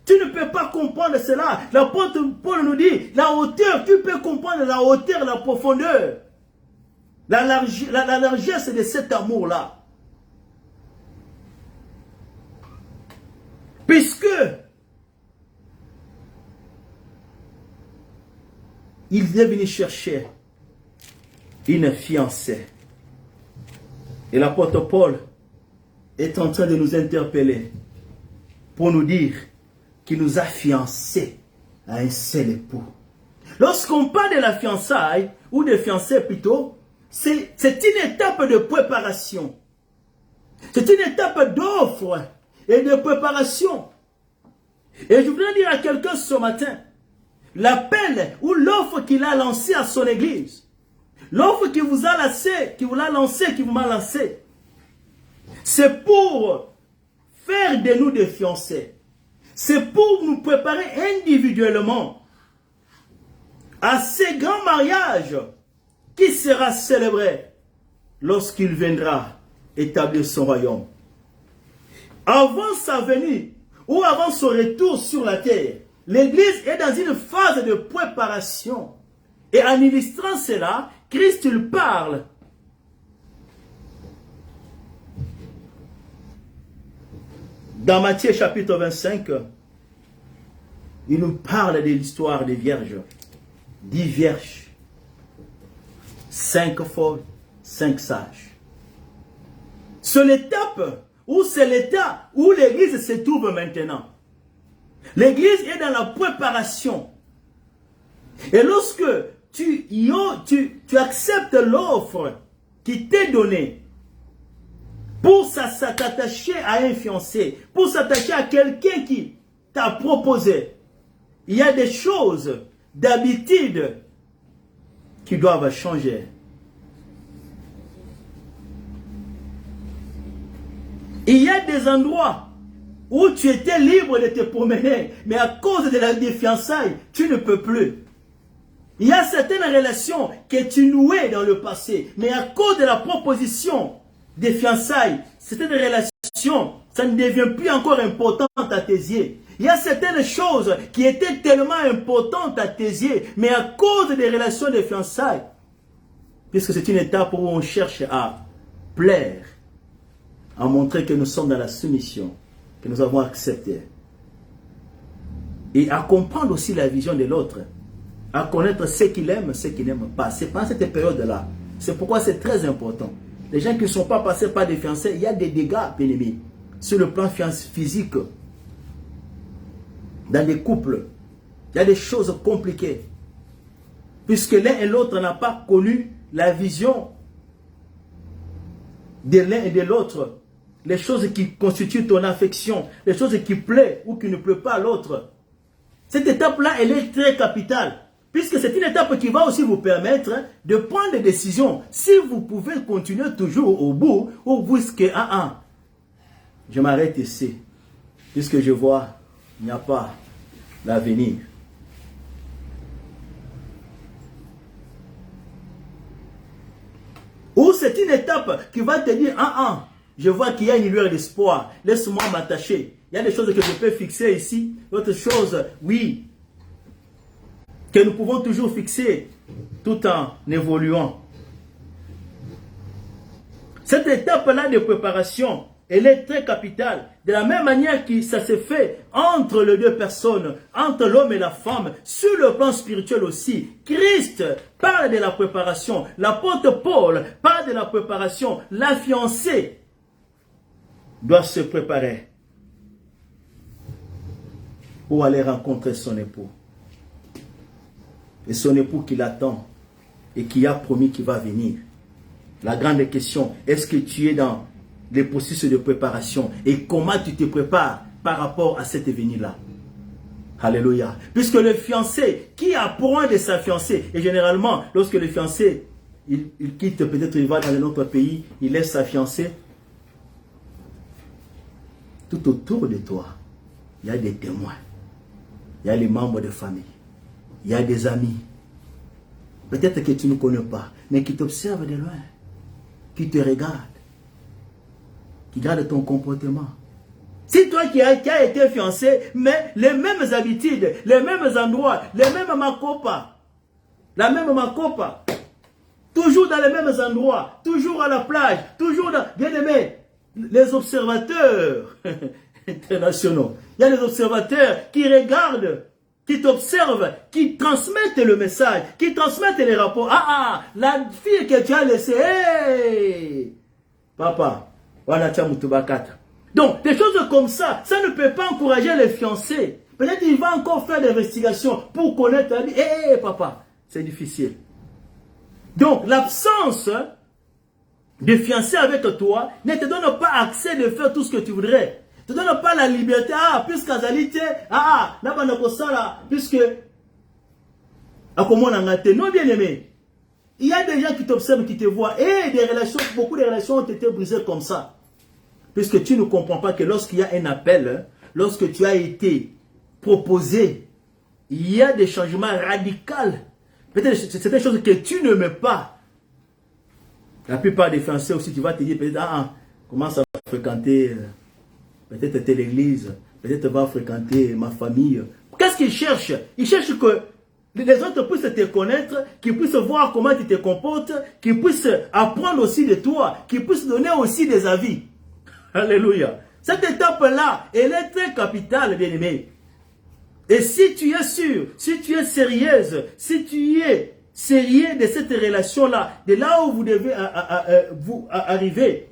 Tu ne peux pas comprendre cela. L'apôtre Paul nous dit, la hauteur, tu peux comprendre la hauteur, la profondeur, la largesse de cet amour-là. Puisque il est venu chercher une fiancée. Et l'apôtre Paul est en train de nous interpeller pour nous dire qu'il nous a fiancés à un seul époux. Lorsqu'on parle de la fiançaille, ou de fiancés plutôt, c'est une étape de préparation. C'est une étape d'offre et de préparation. Et je voudrais dire à quelqu'un ce matin, l'appel ou l'offre qu'il a lancée à son église, l'offre qui vous a lancé, qui vous m'a lancé, c'est pour faire de nous des fiancés. C'est pour nous préparer individuellement à ce grand mariage qui sera célébré lorsqu'il viendra établir son royaume. Avant sa venue ou avant son retour sur la terre, l'Église est dans une phase de préparation. Et en illustrant cela, Christ il parle dans Matthieu chapitre 25. Il nous parle de l'histoire des vierges. 10 vierges, 5 folles, 5 sages. C'est l'étape où c'est l'état où l'Église se trouve maintenant. L'Église est dans la préparation. Et lorsque tu acceptes l'offre qui t'est donnée pour s'attacher à un fiancé, pour s'attacher à quelqu'un qui t'a proposé, il y a des choses d'habitude qui doivent changer. Il y a des endroits où tu étais libre de te promener, mais à cause de la fiançailles, tu ne peux plus. Il y a certaines relations que tu nouais dans le passé, mais à cause de la proposition des fiançailles, certaines relations, ça ne devient plus encore importante à tes yeux. Il y a certaines choses qui étaient tellement importantes à tes yeux, mais à cause des relations de fiançailles, puisque c'est une étape où on cherche à plaire, à montrer que nous sommes dans la soumission, que nous avons accepté. Et à comprendre aussi la vision de l'autre, à connaître ce qu'il aime, ce qu'il n'aime pas. C'est pendant cette période-là. C'est pourquoi c'est très important. Les gens qui ne sont pas passés par des fiancés, il y a des dégâts, bien-aimés, sur le plan physique. Dans les couples, il y a des choses compliquées. Puisque l'un et l'autre n'ont pas connu la vision de l'un et de l'autre. les choses qui constituent ton affection, les choses qui plaisent ou qui ne plaisent pas à l'autre. Cette étape-là, elle est très capitale. Puisque c'est une étape qui va aussi vous permettre de prendre des décisions. Si vous pouvez continuer toujours au bout, ou vous que, je m'arrête ici. Puisque je vois, il n'y a pas l'avenir. Ou c'est une étape qui va te dire, je vois qu'il y a une lueur d'espoir. Laisse-moi m'attacher. Il y a des choses que je peux fixer ici. D'autres choses, oui, que nous pouvons toujours fixer tout en évoluant. Cette étape-là de préparation, elle est très capitale. De la même manière que ça se fait entre les deux personnes, entre l'homme et la femme, sur le plan spirituel aussi. Christ parle de la préparation. L'apôtre Paul parle de la préparation. La fiancée doit se préparer pour aller rencontrer son époux. Et son époux qui l'attend et qui a promis qu'il va venir. La grande question, est-ce que tu es dans les processus de préparation et comment tu te prépares par rapport à cet événement-là? Alléluia. Puisque le fiancé qui apprend de sa fiancée, et généralement, lorsque le fiancé, il quitte, peut-être il va dans un autre pays, il laisse sa fiancée, tout autour de toi, il y a des témoins, il y a les membres de famille. Il y a des amis, peut-être que tu ne connais pas, mais qui t'observent de loin, qui te regardent, qui regardent ton comportement. Si toi qui as été fiancé, mais les mêmes habitudes, les mêmes endroits, les mêmes makopa, la même makopa, toujours dans les mêmes endroits, toujours à la plage, toujours dans... Bien aimé, les observateurs internationaux, il y a des observateurs qui regardent, qui t'observent, qui transmettent le message, qui transmettent les rapports. La fille que tu as laissée, hey, papa, voilà, donc, des choses comme ça ne peut pas encourager les fiancés. Peut-être qu'il va encore faire des investigations pour connaître la vie. Hey, papa, c'est difficile. Donc, l'absence de fiancé avec toi ne te donne pas accès de faire tout ce que tu voudrais. Ne te donne pas la liberté. Puisqu'Azalité, puisque, non, bien aimé. Il y a des gens qui t'observent, qui te voient. Et des relations, beaucoup de relations ont été brisées comme ça. Puisque tu ne comprends pas que lorsqu'il y a un appel, lorsque tu as été proposé, il y a des changements radicaux. Peut-être que c'est des choses que tu ne mets pas. La plupart des Français aussi, tu vas te dire, peut-être, commence à fréquenter, peut-être telle église, peut-être va fréquenter ma famille. Qu'est-ce qu'ils cherchent? Ils cherchent que les autres puissent te connaître, qu'ils puissent voir comment tu te comportes, qu'ils puissent apprendre aussi de toi, qu'ils puissent donner aussi des avis. Alléluia. Cette étape-là, elle est très capitale, bien-aimé. Et si tu es sûr, si tu es sérieuse, si tu es sérieux de cette relation-là, de là où vous devez vous arriver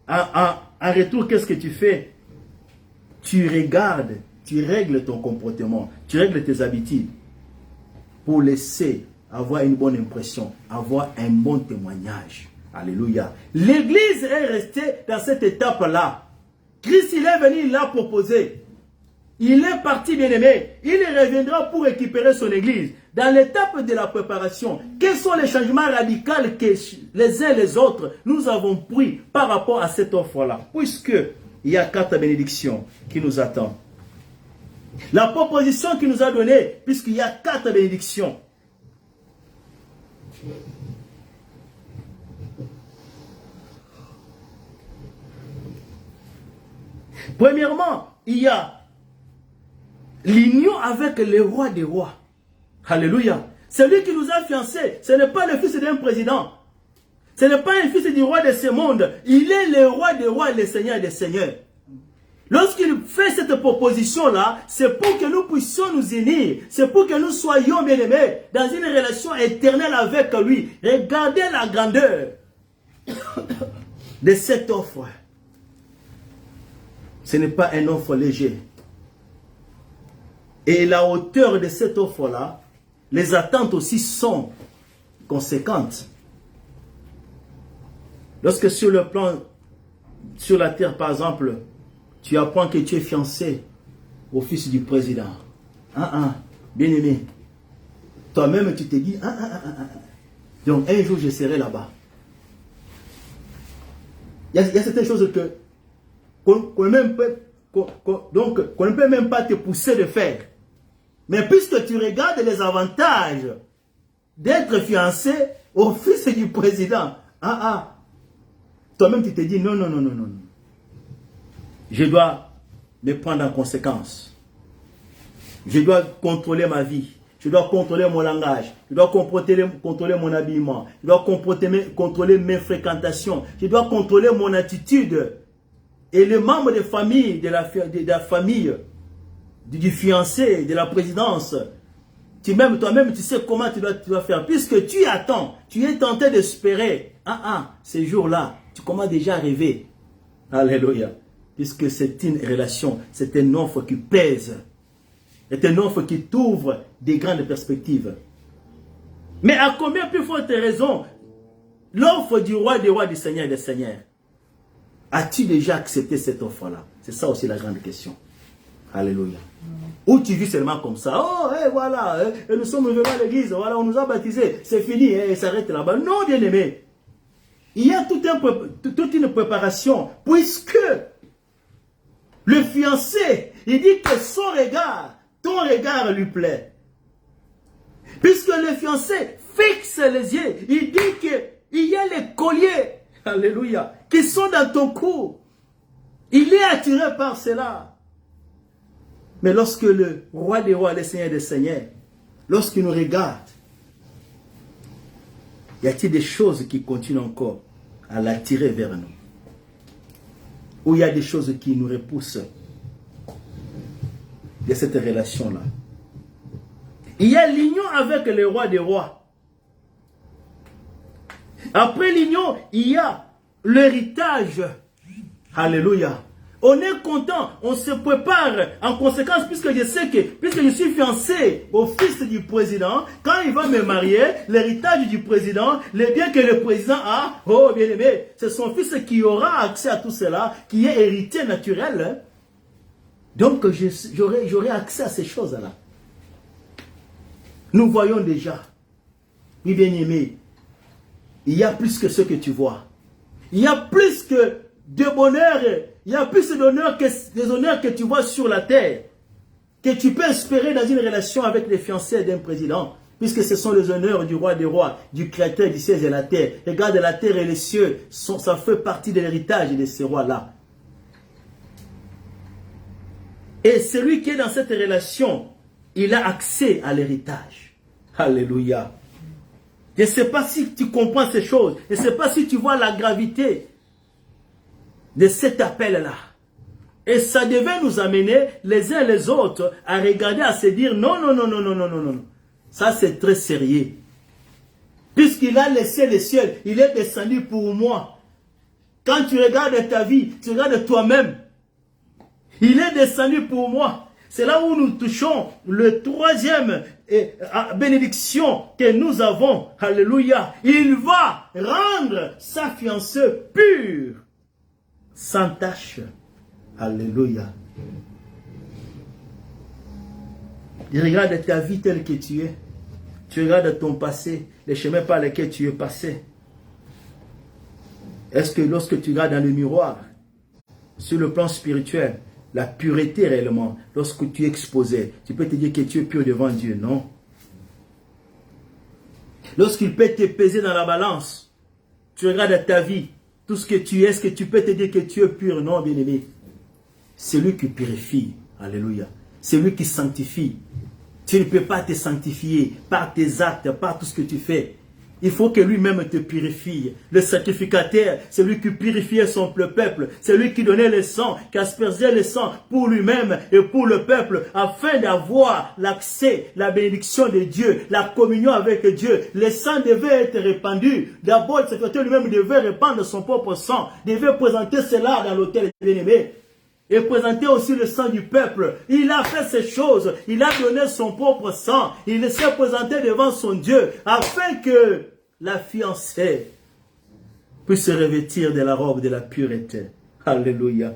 en retour, qu'est-ce que tu fais? Tu regardes, tu règles ton comportement, tu règles tes habitudes pour laisser avoir une bonne impression, avoir un bon témoignage. Alléluia. L'église est restée dans cette étape-là. Christ, il est venu, il l'a proposé. Il est parti, bien-aimé. Il reviendra pour récupérer son église. Dans l'étape de la préparation, quels sont les changements radicaux que les uns et les autres nous avons pris par rapport à cette offre-là? Puisque il y a 4 bénédictions qui nous attendent. La proposition qu'il nous a donnée, puisqu'il y a 4 bénédictions. Premièrement, il y a l'union avec le roi des rois. Alléluia. Celui qui nous a fiancés, ce n'est pas le fils d'un président. Ce n'est pas un fils du roi de ce monde. Il est le roi des rois et le seigneur des seigneurs. Lorsqu'il fait cette proposition-là, c'est pour que nous puissions nous unir. C'est pour que nous soyons bien-aimés dans une relation éternelle avec lui. Regardez la grandeur de cette offre. Ce n'est pas une offre légère. Et la hauteur de cette offre-là, les attentes aussi sont conséquentes. Lorsque sur le plan sur la terre, par exemple, tu apprends que tu es fiancé au fils du président. Bien aimé. Toi-même, tu te dis, donc un jour, je serai là-bas. Il y a certaines choses qu'on ne peut même pas te pousser de faire. Mais puisque tu regardes les avantages d'être fiancé au fils du président, toi-même tu te dis non. Je dois me prendre en conséquence. Je dois contrôler ma vie. Je dois contrôler mon langage. Je dois contrôler mon habillement. Je dois contrôler mes fréquentations. Je dois contrôler mon attitude. Et les membres de famille, de la famille, du fiancé, de la présidence, toi-même, tu sais comment tu dois faire. Puisque tu attends, tu es tenté d'espérer. Ces jours-là, tu commences déjà à rêver. Alléluia. Puisque c'est une relation, c'est une offre qui pèse. C'est une offre qui t'ouvre des grandes perspectives. Mais à combien plus forte raison, l'offre du roi des rois, du Seigneur des seigneurs, as-tu déjà accepté cette offre-là? C'est ça aussi la grande question. Alléluia. Ou tu vis seulement comme ça. Voilà, nous sommes venus à l'église, voilà, on nous a baptisés, c'est fini, et ça s'arrête là-bas. Non, bien aimé. Il y a toute une préparation, puisque le fiancé, il dit que son regard, ton regard lui plaît. Puisque le fiancé fixe les yeux, il dit qu'il y a les colliers, alléluia, qui sont dans ton cou. Il est attiré par cela. Mais lorsque le roi des rois, le Seigneur des seigneurs, lorsqu'il nous regarde, y a-t-il des choses qui continuent encore à l'attirer vers nous? Ou il y a des choses qui nous repoussent de cette relation-là? Il y a l'union avec le roi des rois. Après l'union, il y a l'héritage. Alléluia. On est content, on se prépare en conséquence, puisque je sais que, puisque je suis fiancé au fils du président, quand il va me marier, l'héritage du président, les biens que le président a, oh bien aimé, c'est son fils qui aura accès à tout cela, qui est héritier naturel. Donc j'aurai accès à ces choses-là. Nous voyons déjà, oui bien aimé, il y a plus que ce que tu vois. Il y a plus que de bonheur, il y a plus d'honneur que des honneurs que tu vois sur la terre, que tu peux espérer dans une relation avec les fiancés d'un président, puisque ce sont les honneurs du roi des rois, du créateur du ciel et de la terre. Regarde, la terre et les cieux, ça fait partie de l'héritage de ces rois-là. Et celui qui est dans cette relation, il a accès à l'héritage. Alléluia. Je ne sais pas si tu comprends ces choses. Je ne sais pas si tu vois la gravité de cet appel-là. Et ça devait nous amener les uns les autres à regarder, à se dire non. Ça c'est très sérieux. Puisqu'il a laissé les cieux, il est descendu pour moi. Quand tu regardes ta vie, tu regardes toi-même. Il est descendu pour moi. C'est là où nous touchons le troisième bénédiction que nous avons. Alléluia. Il va rendre sa fiancée pure, sans tache. Alléluia. Tu regardes ta vie telle que tu es. Tu regardes ton passé, les chemins par lesquels tu es passé. Est-ce que lorsque tu regardes dans le miroir, sur le plan spirituel, la pureté réellement, lorsque tu es exposé, tu peux te dire que tu es pur devant Dieu, non? Lorsqu'il peut te peser dans la balance, tu regardes ta vie, tout ce que tu es, est-ce que tu peux te dire que tu es pur? Non, bien-aimé. C'est lui qui purifie. Alléluia. C'est lui qui sanctifie. Tu ne peux pas te sanctifier par tes actes, par tout ce que tu fais. Il faut que lui-même te purifie. Le sacrificateur, c'est lui qui purifiait son peuple. C'est lui qui donnait le sang, qui aspergeait le sang pour lui-même et pour le peuple, afin d'avoir l'accès, la bénédiction de Dieu, la communion avec Dieu. Le sang devait être répandu. D'abord, le sacrificateur lui-même devait répandre son propre sang, devait présenter cela dans l'autel bien-aimé. Et présenter aussi le sang du peuple. Il a fait ces choses. Il a donné son propre sang. Il s'est présenté devant son Dieu afin que la fiancée puisse se revêtir de la robe de la pureté. Alléluia.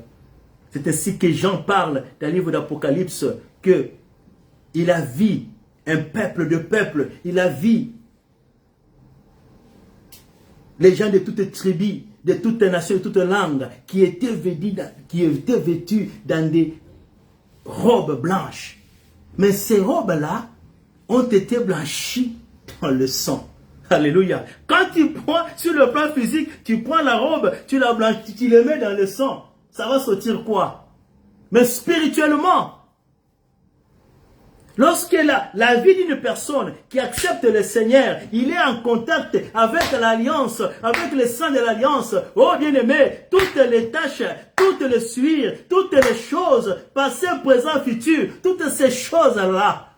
C'est ainsi que Jean parle dans le livre d'Apocalypse que il a vu un peuple de peuples, il a vu les gens de toutes tribus, de toutes nations, de toutes langues qui étaient vêtus dans des robes blanches. Mais ces robes-là ont été blanchies dans le sang. Alléluia. Quand tu prends, sur le plan physique, tu prends la robe, tu la blanchis, tu la mets dans le sang. Ça va sortir quoi? Mais spirituellement, lorsque la vie d'une personne qui accepte le Seigneur, il est en contact avec l'alliance, avec le sang de l'alliance. Oh bien-aimé, toutes les tâches, toutes les suires, toutes les choses, passé, présent, futur, toutes ces choses-là,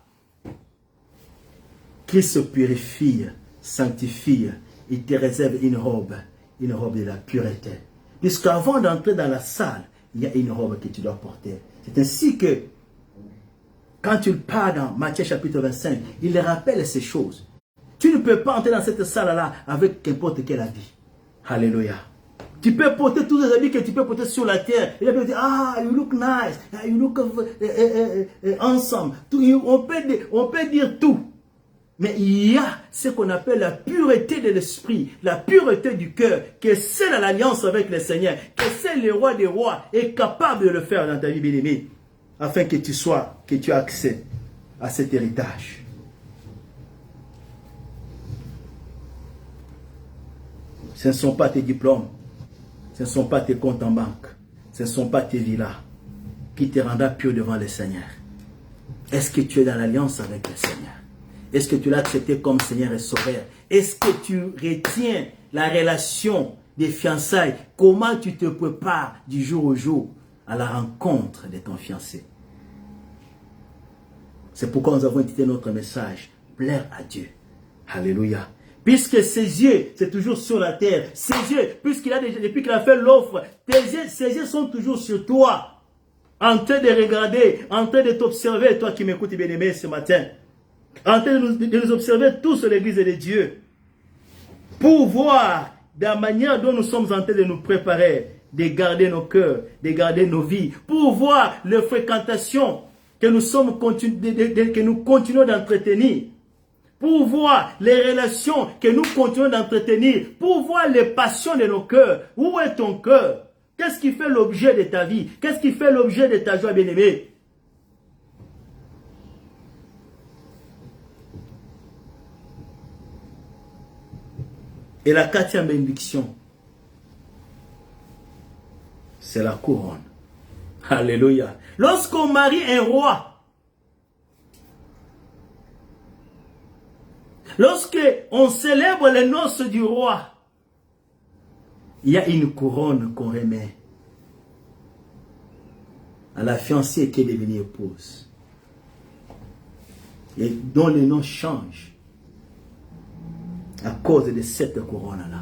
qui se purifient, sanctifient, il te réserve une robe de la pureté. Puisqu'avant d'entrer dans la salle, il y a une robe que tu dois porter. C'est ainsi que, quand tu pars dans Matthieu chapitre 25, il rappelle ces choses. Tu ne peux pas entrer dans cette salle-là avec n'importe quel habit. Alléluia. Tu peux porter tous les habits que tu peux porter sur la terre. Et là, tu peux dire, ah, you look nice, you look handsome. On peut dire tout. Mais il y a ce qu'on appelle la pureté de l'esprit, la pureté du cœur, que seule l'alliance avec le Seigneur, que seul le roi des rois est capable de le faire dans ta vie bien-aimée, afin que tu aies accès à cet héritage. Ce ne sont pas tes diplômes, ce ne sont pas tes comptes en banque, ce ne sont pas tes villas qui te rendront pur devant le Seigneur. Est-ce que tu es dans l'alliance avec le Seigneur? Est-ce que tu l'as accepté comme Seigneur et Sauveur? Est-ce que tu retiens la relation des fiançailles? Comment tu te prépares du jour au jour à la rencontre de ton fiancé? C'est pourquoi nous avons intitulé notre message « Plaire à Dieu ». Alléluia. Puisque ses yeux, c'est toujours sur la terre. Ses yeux, depuis qu'il a fait l'offre, ses yeux sont toujours sur toi. En train de regarder, en train de t'observer, toi qui m'écoutes bien-aimé ce matin. En train de nous observer tous sur l'église de Dieu. Pour voir la manière dont nous sommes en train de nous préparer, de garder nos cœurs, de garder nos vies. Pour voir les fréquentations que nous continuons d'entretenir. Pour voir les relations que nous continuons d'entretenir. Pour voir les passions de nos cœurs. Où est ton cœur? Qu'est-ce qui fait l'objet de ta vie? Qu'est-ce qui fait l'objet de ta joie, bien-aimée? Et la quatrième bénédiction, c'est la couronne. Alléluia. Lorsqu'on marie un roi, lorsqu'on célèbre les noces du roi, il y a une couronne qu'on remet à la fiancée qui est devenue épouse. Et dont le nom change à cause de cette couronne-là.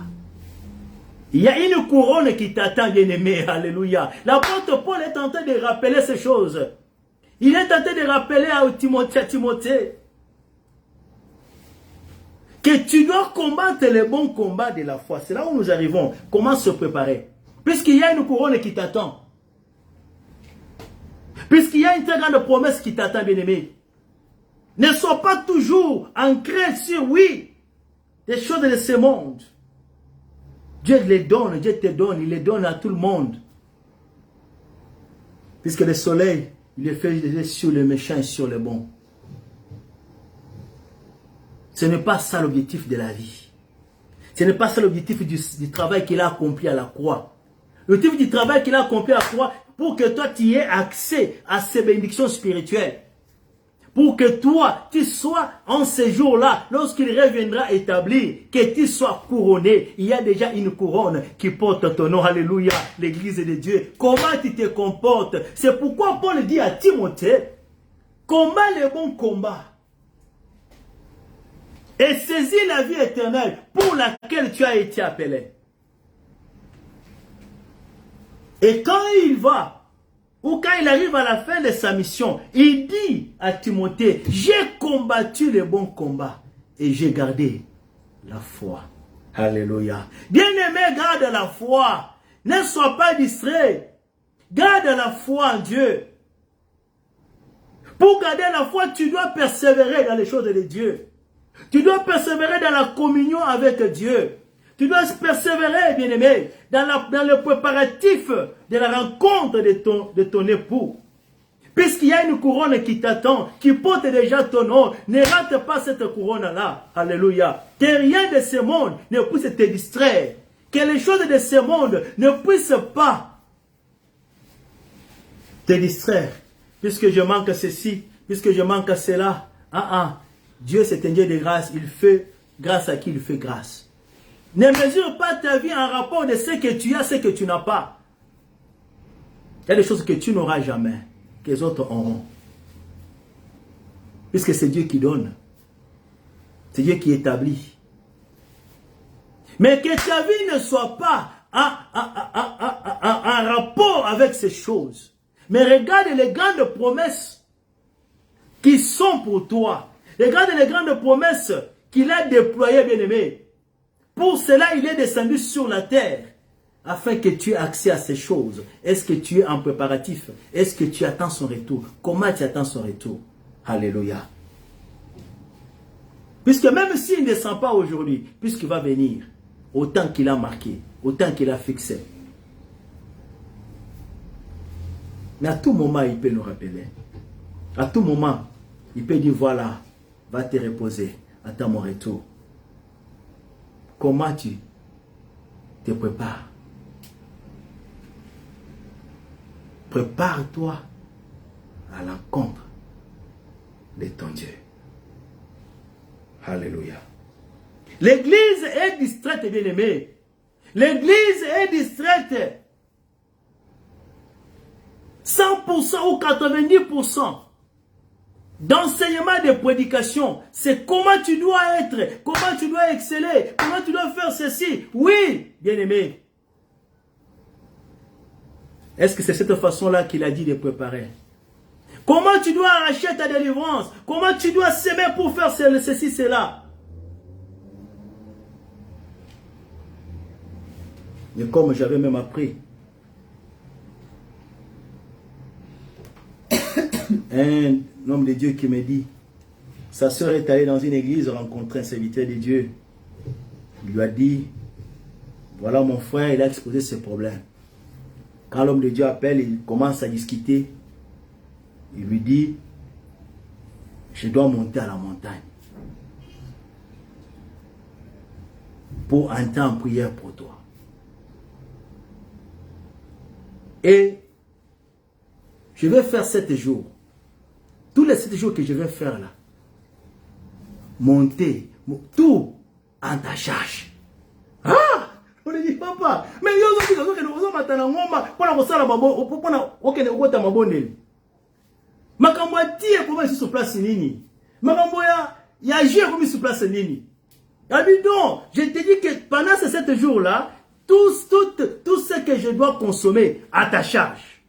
Il y a une couronne qui t'attend, bien-aimé. Alléluia. L'apôtre Paul est en train de rappeler ces choses. Il est en train de rappeler à Timothée que tu dois combattre les bons combats de la foi. C'est là où nous arrivons. Comment se préparer? Puisqu'il y a une couronne qui t'attend. Puisqu'il y a une très grande promesse qui t'attend, bien-aimé. Ne sois pas toujours ancré sur des choses de ce monde. Dieu les donne, Dieu te donne, il les donne à tout le monde. Puisque le soleil, il est fait sur les méchants et sur les bons. Ce n'est pas ça l'objectif de la vie. Ce n'est pas ça l'objectif du travail qu'il a accompli à la croix. L'objectif du travail qu'il a accompli à la croix, pour que toi tu aies accès à ces bénédictions spirituelles. Pour que toi, tu sois en ce jour-là, lorsqu'il reviendra établir, que tu sois couronné. Il y a déjà une couronne qui porte ton nom. Alléluia, l'église de Dieu. Comment tu te comportes? C'est pourquoi Paul dit à Timothée, combat le bon combat. Et saisis la vie éternelle pour laquelle tu as été appelé. Et quand il va, ou quand il arrive à la fin de sa mission, il dit à Timothée, j'ai combattu le bon combat et j'ai gardé la foi. Alléluia. Bien-aimé, garde la foi. Ne sois pas distrait. Garde la foi en Dieu. Pour garder la foi, tu dois persévérer dans les choses de Dieu. Tu dois persévérer dans la communion avec Dieu. Tu dois persévérer, bien-aimé, dans le préparatif de la rencontre de ton époux. Puisqu'il y a une couronne qui t'attend, qui porte déjà ton nom, ne rate pas cette couronne-là. Alléluia. Que rien de ce monde ne puisse te distraire. Que les choses de ce monde ne puissent pas te distraire. Puisque je manque ceci, puisque je manque cela. Dieu c'est un Dieu de grâce. Il fait grâce à qui il fait grâce. Ne mesure pas ta vie en rapport de ce que tu as, ce que tu n'as pas. Il y a des choses que tu n'auras jamais, que les autres auront. Puisque c'est Dieu qui donne. C'est Dieu qui établit. Mais que ta vie ne soit pas en rapport avec ces choses. Mais regarde les grandes promesses qui sont pour toi. Regarde les grandes promesses qu'il a déployées, bien-aimé. Pour cela, il est descendu sur la terre. Afin que tu aies accès à ces choses. Est-ce que tu es en préparatif? Est-ce que tu attends son retour? Comment tu attends son retour? Alléluia. Puisque même s'il ne descend pas aujourd'hui, puisqu'il va venir, autant qu'il a marqué, autant qu'il a fixé. Mais à tout moment, il peut nous rappeler. À tout moment, il peut dire, voilà, va te reposer, attends mon retour. Comment tu te prépares? Prépare-toi à l'encontre de ton Dieu. Alléluia. L'église est distraite, bien-aimée. L'église est distraite. 100% ou 90% d'enseignement de prédication, c'est comment tu dois être, comment tu dois exceller, comment tu dois faire ceci. Oui, bien-aimé. Est-ce que c'est cette façon-là qu'il a dit de préparer? Comment tu dois arracher ta délivrance? Comment tu dois s'aimer pour faire ceci, cela? Mais comme j'avais même appris, un homme de Dieu qui me dit, sa soeur est allée dans une église rencontrer un serviteur de Dieu. Il lui a dit, voilà mon frère, il a exposé ses problèmes. Quand l'homme de Dieu appelle, il commence à discuter. Il lui dit, je dois monter à la montagne pour entrer en prière pour toi. Et je vais faire 7 jours. Tous les 7 jours que je vais faire là, monter, tout en ta charge. Ah! On lui dit, papa, mais yo zo kika zo ke no matana ngomba pona kosala mabo pona okene okota mabondeli. Makambo atie comment ici sur place nini? Makambo ya jeu comme sur place nini? Abidon, je te dis que pendant ces 7 jours là, tout ce que je dois consommer à ta charge.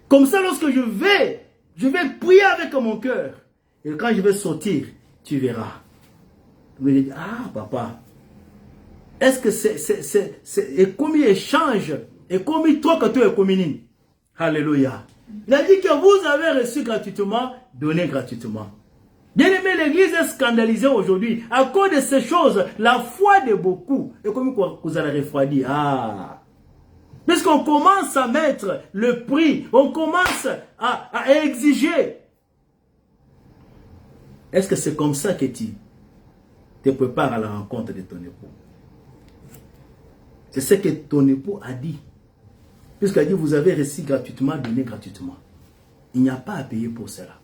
Comme ça, lorsque je vais prier avec mon cœur. Et quand je vais sortir, tu verras. Je me dis, ah papa, est-ce que c'est comme il échange, et comme il troque tout et comme il. Alléluia. Il a dit que vous avez reçu gratuitement, donnez gratuitement. Bien aimé, l'église est scandalisée aujourd'hui. À cause de ces choses, la foi de beaucoup. Et comme vous allez refroidir. Ah. Puisqu'on commence à mettre le prix, on commence à exiger. Est-ce que c'est comme ça que tu te prépares à la rencontre de ton époux? C'est ce que ton époux a dit. Puisqu'il a dit, vous avez reçu gratuitement, donné gratuitement. Il n'y a pas à payer pour cela.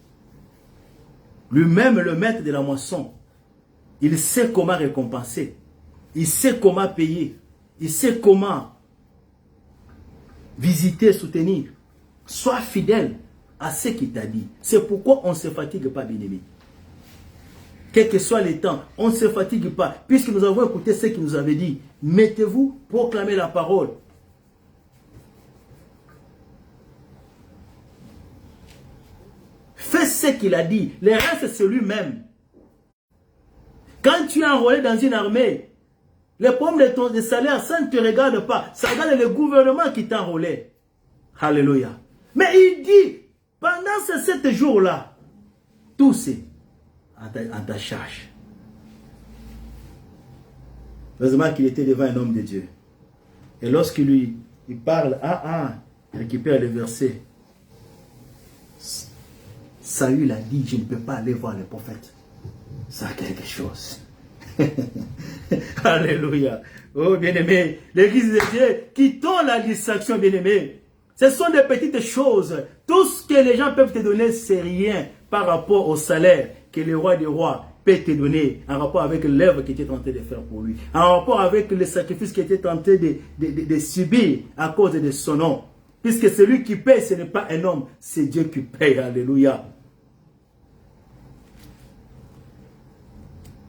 Lui-même, le maître de la moisson, il sait comment récompenser. Il sait comment payer. Il sait comment visiter, soutenir. Sois fidèle à ce qu'il t'a dit. C'est pourquoi on ne se fatigue pas, bien-aimé. Quel que soit le temps, on ne se fatigue pas. Puisque nous avons écouté ce qu'il nous avait dit. Mettez-vous, proclamez la parole. Fais ce qu'il a dit. Le reste, c'est lui-même. Quand tu es enrôlé dans une armée, Les problèmes de salaire, ça ne te regarde pas. Ça regarde le gouvernement qui t'a enrôlé. Alléluia. Mais il dit, pendant ces 7 jours-là, tout c'est en ta charge. Heureusement qu'il était devant un homme de Dieu. Et lorsqu'il il parle, il récupère le verset. Saül a dit, je ne peux pas aller voir le prophète. Ça a quelque chose. Alléluia. Oh, bien-aimé, l'église de Dieu, quittons la distraction, bien-aimé. Ce sont des petites choses. Tout ce que les gens peuvent te donner, c'est rien par rapport au salaire que le roi des rois peut te donner, en rapport avec l'œuvre qu'il était tenté de faire pour lui, en rapport avec le sacrifice qu'il était tenté de subir à cause de son nom. Puisque celui qui paye, ce n'est pas un homme, c'est Dieu qui paye. Alléluia.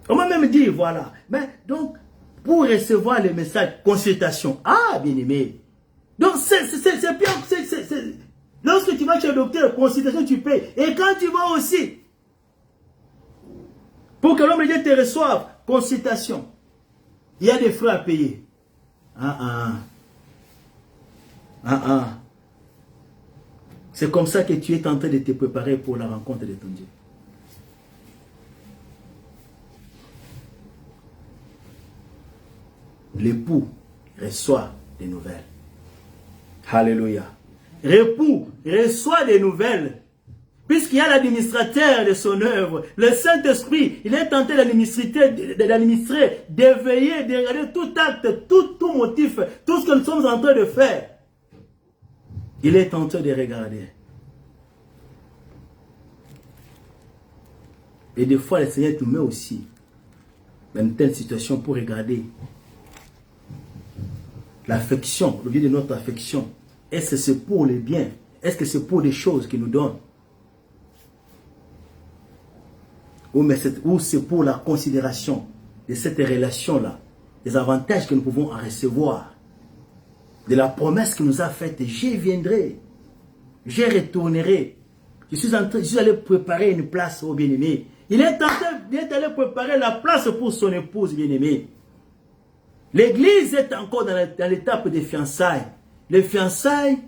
On m'a même dit, voilà. Mais donc, pour recevoir les messages, consultation. Ah, bien-aimé. Donc, c'est bien. Lorsque tu vas chez le docteur, consultation, tu payes. Et quand tu vas aussi, pour que l'homme de Dieu te reçoive, consultation. Il y a des frais à payer. C'est comme ça que tu es en train de te préparer pour la rencontre de ton Dieu. L'époux reçoit des nouvelles. Alléluia. L'époux reçoit des nouvelles. Puisqu'il y a l'administrateur de son œuvre, le Saint-Esprit, il est tenté d'administrer, d'éveiller, de regarder tout acte, tout motif, tout ce que nous sommes en train de faire. Il est tenté de regarder. Et des fois, le Seigneur nous met aussi dans une telle situation pour regarder l'affection, le lieu de notre affection. Est-ce que c'est pour le bien? Est-ce que c'est pour des choses qu'il nous donne? Ou c'est pour la considération de cette relation-là, des avantages que nous pouvons en recevoir, de la promesse qu'il nous a faite, je viendrai, je retournerai. Je suis allé préparer une place au bien-aimé. Il est en train d'aller préparer la place pour son épouse bien-aimée. L'église est encore dans l'étape des fiançailles. Les fiançailles,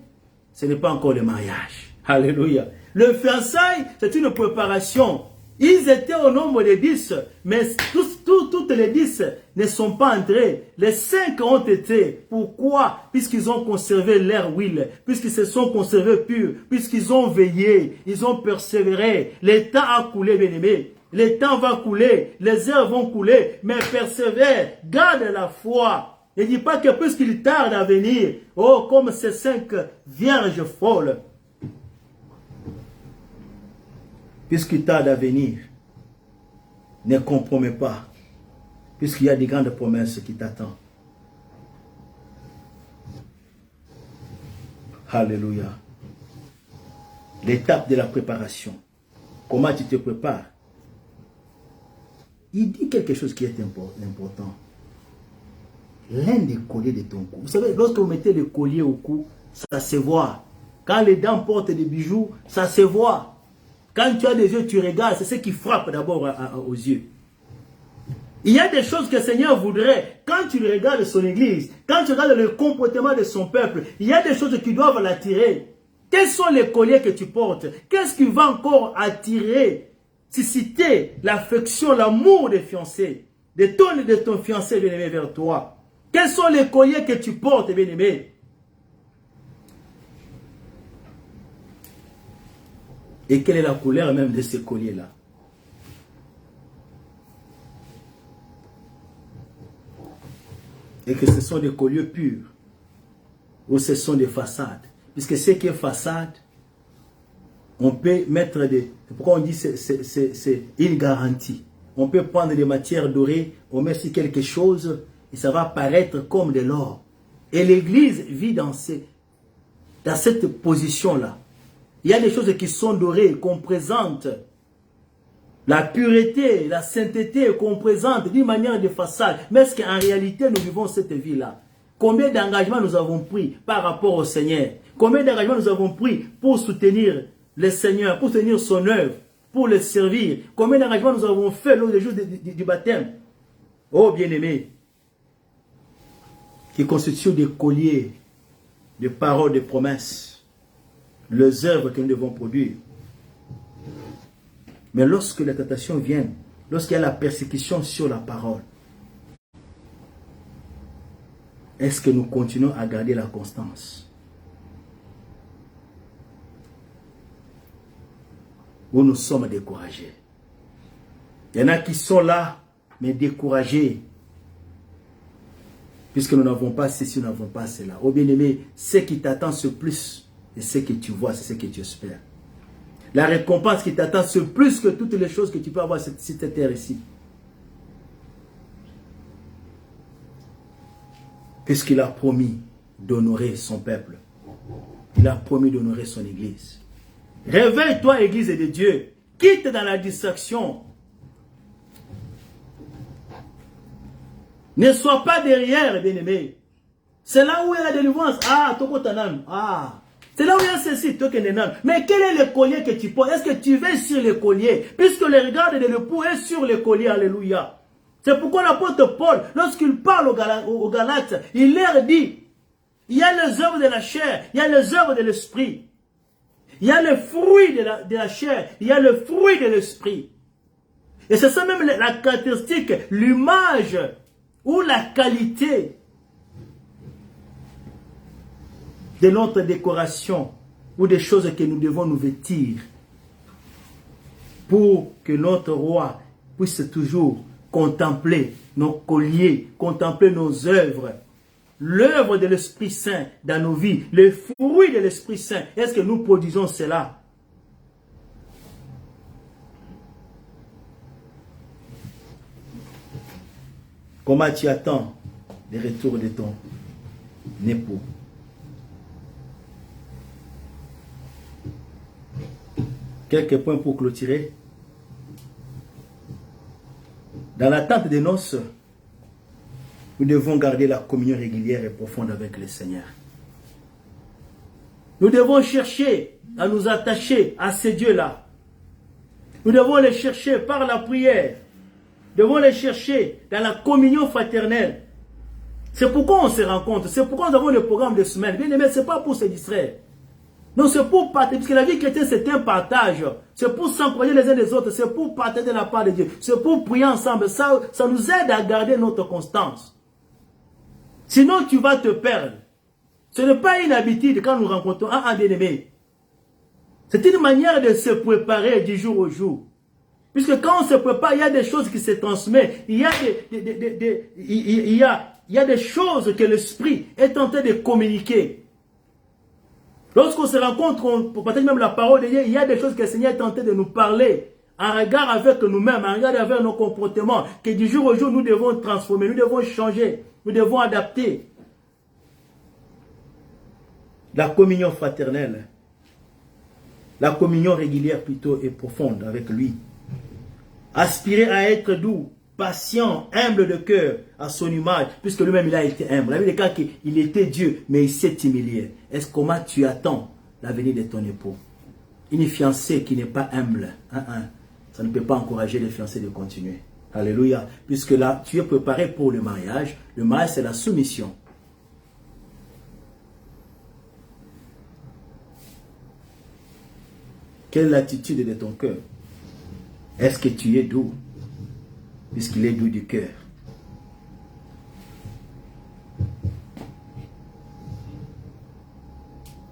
ce n'est pas encore le mariage. Alléluia. Le fiançailles, c'est une préparation. Ils étaient au nombre de 10, mais toutes les 10 ne sont pas entrés. Les 5 ont été. Pourquoi? Puisqu'ils ont conservé leur huile, puisqu'ils se sont conservés purs, puisqu'ils ont veillé, ils ont persévéré. Le temps a coulé, bien-aimé. Le temps va couler, les heures vont couler, mais persévère, garde la foi. Ne dis pas que puisqu'il tarde à venir, oh, comme ces 5 vierges folles, puisqu'il tarde à venir, ne compromets pas, puisqu'il y a des grandes promesses qui t'attendent. Alléluia. L'étape de la préparation. Comment tu te prépares? Il dit quelque chose qui est important. L'un des colliers de ton cou. Vous savez, lorsque vous mettez le collier au cou, ça se voit. Quand les dents portent des bijoux, ça se voit. Quand tu as des yeux, tu regardes, c'est ce qui frappe d'abord aux yeux. Il y a des choses que le Seigneur voudrait. Quand tu regardes son église, quand tu regardes le comportement de son peuple, il y a des choses qui doivent l'attirer. Quels sont les colliers que tu portes? Qu'est-ce qui va encore attirer, susciter l'affection, l'amour des fiancés, de ton fiancé bien-aimé vers toi? Quels sont les colliers que tu portes, bien-aimé? Et quelle est la couleur même de ces colliers-là? Et que ce sont des colliers purs, ou ce sont des façades. Puisque ce qui est façade, on peut mettre des... Pourquoi on dit c'est une garantie? On peut prendre des matières dorées, on met sur quelque chose, et ça va paraître comme de l'or. Et l'Église vit dans cette position-là. Il y a des choses qui sont dorées, qu'on présente. La pureté, la sainteté qu'on présente d'une manière de façade. Mais est-ce qu'en réalité, nous vivons cette vie-là? Combien d'engagements nous avons pris par rapport au Seigneur? Combien d'engagements nous avons pris pour soutenir le Seigneur, pour soutenir son œuvre, pour le servir? Combien d'engagements nous avons fait lors des jours du baptême? Oh bien-aimé, qui constituent des colliers de paroles, de promesses, les œuvres que nous devons produire. Mais lorsque les tentations viennent, lorsqu'il y a la persécution sur la parole, est-ce que nous continuons à garder la constance? Ou nous sommes découragés? Il y en a qui sont là, mais découragés. Puisque nous n'avons pas ceci, nous n'avons pas cela. Oh bien-aimé, ce qui t'attend ce plus, et ce que tu vois, c'est ce que tu espères. La récompense qui t'attend ce plus que toutes les choses que tu peux avoir sur cette terre ici. Puisqu'il a promis d'honorer son peuple. Il a promis d'honorer son église. Réveille-toi, église de Dieu. Quitte dans la distraction. Ne sois pas derrière, bien-aimé. C'est là où il y a la délivrance. Ah, toko tanan. Ah. C'est là où il y a ceci, toko nenan. Mais quel est le collier que tu portes? Est-ce que tu veux sur le collier? Puisque le regard de l'époux est sur le collier. Alléluia. C'est pourquoi l'apôtre Paul, lorsqu'il parle aux Galates, il leur dit, il y a les œuvres de la chair, il y a les œuvres de l'esprit. Il y a le fruit de la chair, il y a le fruit de l'esprit. Et c'est ça même la caractéristique, l'image ou la qualité de notre décoration ou des choses que nous devons nous vêtir pour que notre roi puisse toujours contempler nos colliers, contempler nos œuvres, l'œuvre de l'Esprit Saint dans nos vies, le fruit de l'Esprit Saint. Est-ce que nous produisons cela? Comment tu attends le retour de ton époux? Quelques points pour clôturer. Dans l'attente des noces, nous devons garder la communion régulière et profonde avec le Seigneur. Nous devons chercher à nous attacher à ces dieux-là. Nous devons les chercher par la prière. Nous devons les chercher dans la communion fraternelle. C'est pourquoi on se rencontre. C'est pourquoi nous avons le programme de semaine. Bien aimé, ce n'est pas pour se distraire. Non, c'est pour partager, parce que la vie chrétienne, c'est un partage. C'est pour s'encourager les uns les autres. C'est pour partager la part de Dieu. C'est pour prier ensemble. Ça nous aide à garder notre constance. Sinon, tu vas te perdre. Ce n'est pas une habitude quand nous rencontrons un bien-aimé. C'est une manière de se préparer du jour au jour. Puisque quand on se prépare, il y a des choses qui se transmettent. Il y a des choses que l'esprit est en train de communiquer. Lorsqu'on se rencontre, pour partager même la parole de Dieu, il y a des choses que le Seigneur est en train de nous parler. En regard avec nous-mêmes, en regard avec nos comportements, que du jour au jour, nous devons transformer, nous devons changer, nous devons adapter. La communion fraternelle, la communion régulière plutôt et profonde avec lui. Aspirer à être doux, patient, humble de cœur, à son image, puisque lui-même il a été humble. La Bible dit qu'il était Dieu, mais il s'est humilié. Est-ce comment tu attends la venue de ton époux? Une fiancée qui n'est pas humble, ça ne peut pas encourager les fiancés de continuer. Alléluia. Puisque là, tu es préparé pour le mariage. Le mariage, c'est la soumission. Quelle est l'attitude de ton cœur? Est-ce que tu es doux? Puisqu'il est doux du cœur.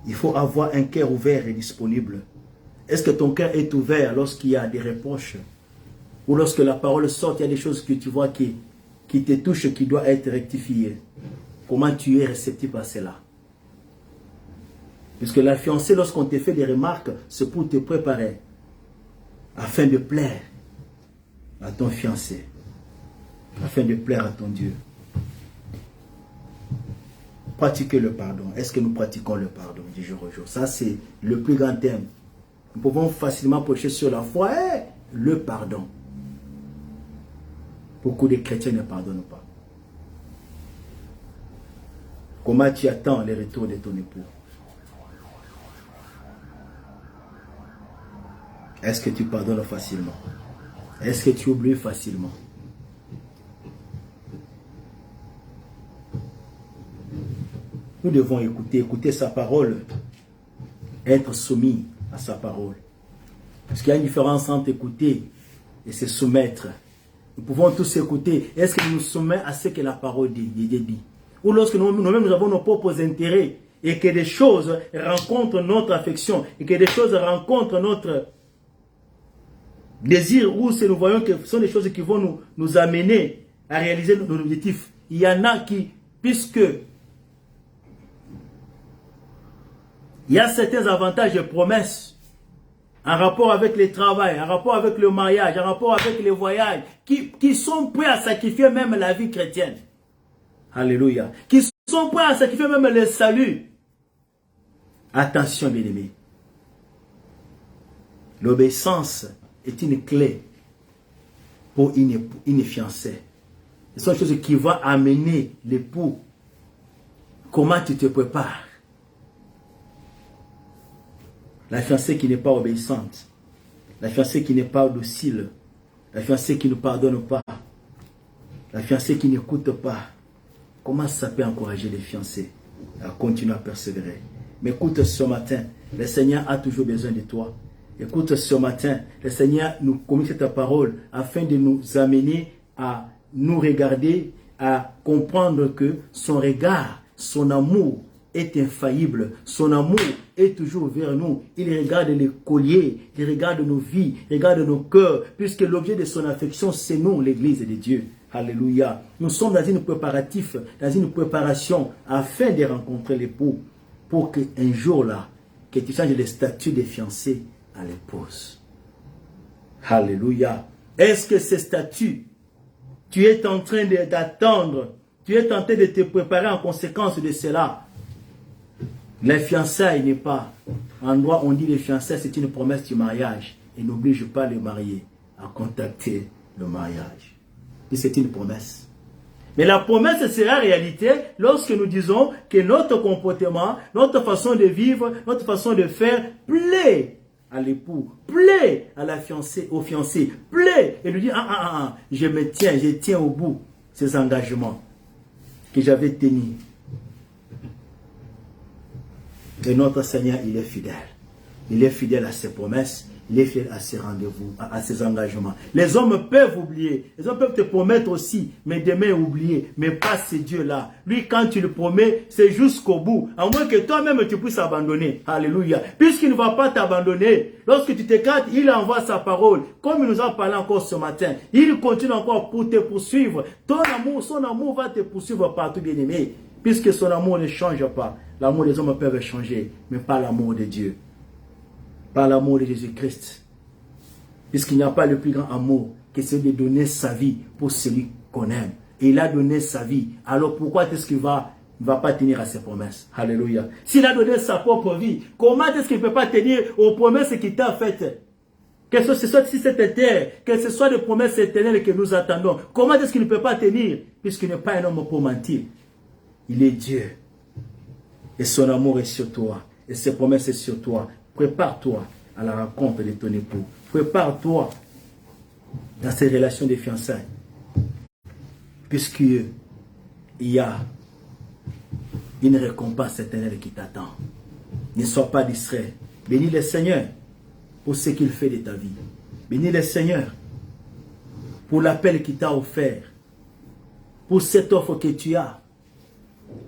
Il faut avoir un cœur ouvert et disponible. Est-ce que ton cœur est ouvert lorsqu'il y a des reproches? Ou lorsque la parole sort, il y a des choses que tu vois qui te touchent, qui doivent être rectifiées? Comment tu es réceptif à cela? Puisque la fiancée, lorsqu'on te fait des remarques, c'est pour te préparer afin de plaire à ton fiancé, afin de plaire à ton Dieu. Pratiquer le pardon. Est-ce que nous pratiquons le pardon du jour au jour? Ça, c'est le plus grand thème. Nous pouvons facilement prêcher sur la foi et le pardon. Beaucoup de chrétiens ne pardonnent pas. Comment tu attends le retour de ton époux? Est-ce que tu pardonnes facilement? Est-ce que tu oublies facilement? Nous devons écouter sa parole, être soumis à sa parole. Parce qu'il y a une différence entre écouter et se soumettre. Nous pouvons tous écouter. Est-ce que nous nous soumettons à ce que la parole dit? Ou lorsque nous-mêmes nous avons nos propres intérêts et que des choses rencontrent notre affection et que des choses rencontrent notre désir, ou si nous voyons que ce sont des choses qui vont nous amener à réaliser nos objectifs. Il y en a qui, puisque il y a certains avantages et promesses en rapport avec le travail, en rapport avec le mariage, en rapport avec les voyages, qui sont prêts à sacrifier même la vie chrétienne. Alléluia. Qui sont prêts à sacrifier même le salut. Attention, bien-aimés. L'obéissance est une clé pour une fiancée. Ce sont des choses qui vont amener l'époux. Comment tu te prépares? La fiancée qui n'est pas obéissante, la fiancée qui n'est pas docile, la fiancée qui ne pardonne pas, la fiancée qui n'écoute pas. Comment ça peut encourager les fiancés à continuer à persévérer? Mais écoute, ce matin, le Seigneur a toujours besoin de toi. Écoute, ce matin, le Seigneur nous communique cette parole afin de nous amener à nous regarder, à comprendre que son regard, son amour est infaillible. Son amour est toujours vers nous. Il regarde les colliers, il regarde nos vies, il regarde nos cœurs, puisque l'objet de son affection, c'est nous, l'Église de Dieu. Alléluia. Nous sommes dans une préparation afin de rencontrer l'époux, pour qu'un jour là, que tu changes le statut des fiancés à l'épouse. Alléluia. Est-ce que ce statut, tu es en train d'attendre, tu es en train de te préparer en conséquence de cela? Les fiançailles n'est pas, en droit on dit les fiançailles c'est une promesse du mariage, et n'oblige pas les mariés à contacter le mariage. Et c'est une promesse. Mais la promesse sera réalité lorsque nous disons que notre comportement, notre façon de vivre, notre façon de faire plaît à l'époux, plaît à la fiancée, au fiancé, plaît, et lui dit, je tiens au bout ces engagements que j'avais tenus. Et notre Seigneur, il est fidèle. Il est fidèle à ses promesses. Il est fidèle à ses rendez-vous, à ses engagements. Les hommes peuvent oublier. Les hommes peuvent te promettre aussi, mais demain oublier. Mais pas ce Dieu-là. Lui, quand tu le promets, c'est jusqu'au bout. À moins que toi-même tu puisses abandonner. Alléluia. Puisqu'il ne va pas t'abandonner. Lorsque tu t'écartes, il envoie sa parole. Comme il nous a parlé encore ce matin. Il continue encore pour te poursuivre. Ton amour, son amour va te poursuivre partout, bien-aimé. Puisque son amour ne change pas. L'amour des hommes peuvent changer, mais pas l'amour de Dieu. Pas l'amour de Jésus-Christ. Puisqu'il n'y a pas le plus grand amour que celui de donner sa vie pour celui qu'on aime. Et il a donné sa vie. Alors pourquoi est-ce qu'il ne va pas tenir à ses promesses? Alléluia. S'il a donné sa propre vie, comment est-ce qu'il ne peut pas tenir aux promesses qu'il t'a faites? Que ce soit ici cette terre, que ce soit des promesses éternelles que nous attendons. Comment est-ce qu'il ne peut pas tenir? Puisqu'il n'est pas un homme pour mentir. Il est Dieu. Et son amour est sur toi. Et ses promesses sont sur toi. Prépare-toi à la rencontre de ton époux. Prépare-toi dans ces relations de fiançailles. Puisqu'il y a une récompense éternelle qui t'attend. Ne sois pas distrait. Bénis le Seigneur pour ce qu'il fait de ta vie. Bénis le Seigneur pour l'appel qu'il t'a offert. Pour cette offre que tu as.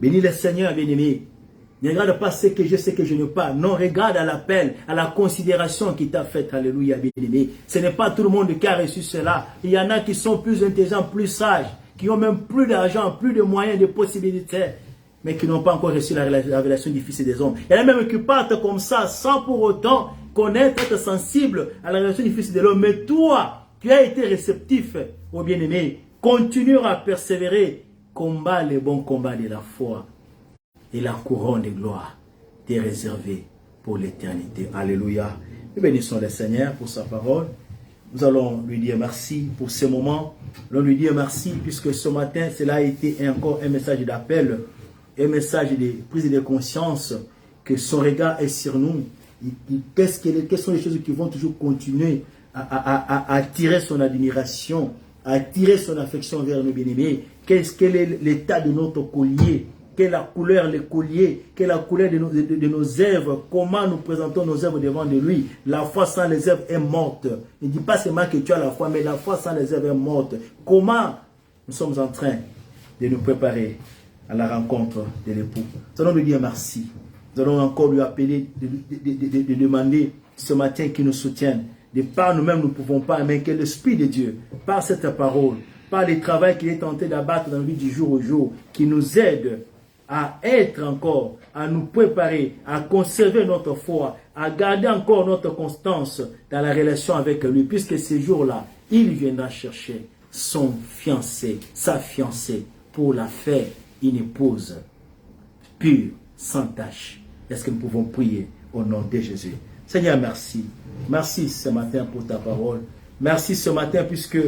Bénis le Seigneur, bien-aimé. Ne regarde pas ce que je sais que je n'ai pas. Non, regarde à l'appel, à la considération qu'il t'a faite. Alléluia, bien-aimé. Ce n'est pas tout le monde qui a reçu cela. Il y en a qui sont plus intelligents, plus sages, qui ont même plus d'argent, plus de moyens, de possibilités, mais qui n'ont pas encore reçu la révélation du Fils des hommes. Il y en a même qui partent comme ça, sans pour autant connaître, être sensible à la révélation du Fils de l'homme. Mais toi, tu as été réceptif, ô bien-aimé. Continue à persévérer. Combat les bons combats de la foi. Et la couronne de gloire t'est réservée pour l'éternité. Alléluia. Nous bénissons le Seigneur pour sa parole. Nous allons lui dire merci pour ce moment. Nous allons lui dire merci puisque ce matin, cela a été encore un message d'appel, un message de prise de conscience que son regard est sur nous. Quelles sont les choses qui vont toujours continuer à attirer son admiration, à attirer son affection vers nos bien-aimés? Quel est l'état de notre collier? quelle est la couleur, les colliers, quelle est la couleur de nos œuvres, comment nous présentons nos œuvres devant de lui. La foi sans les œuvres est morte. Il ne dit pas seulement que tu as la foi, mais la foi sans les œuvres est morte. Comment nous sommes en train de nous préparer à la rencontre de l'époux. Nous allons lui dire merci. Nous allons encore lui appeler, de demander ce matin qu'il nous soutienne. De par nous-mêmes, nous ne pouvons pas, mais que l'Esprit de Dieu, par cette parole, par le travail qu'il est tenté d'abattre dans la vie du jour au jour, qui nous aide à être encore, à nous préparer, à conserver notre foi, à garder encore notre constance dans la relation avec lui, puisque ces jours-là, il viendra chercher son fiancé, sa fiancée, pour la faire une épouse pure, sans tache. Est-ce que nous pouvons prier au nom de Jésus? Seigneur, merci. Merci ce matin pour ta parole. Merci ce matin puisque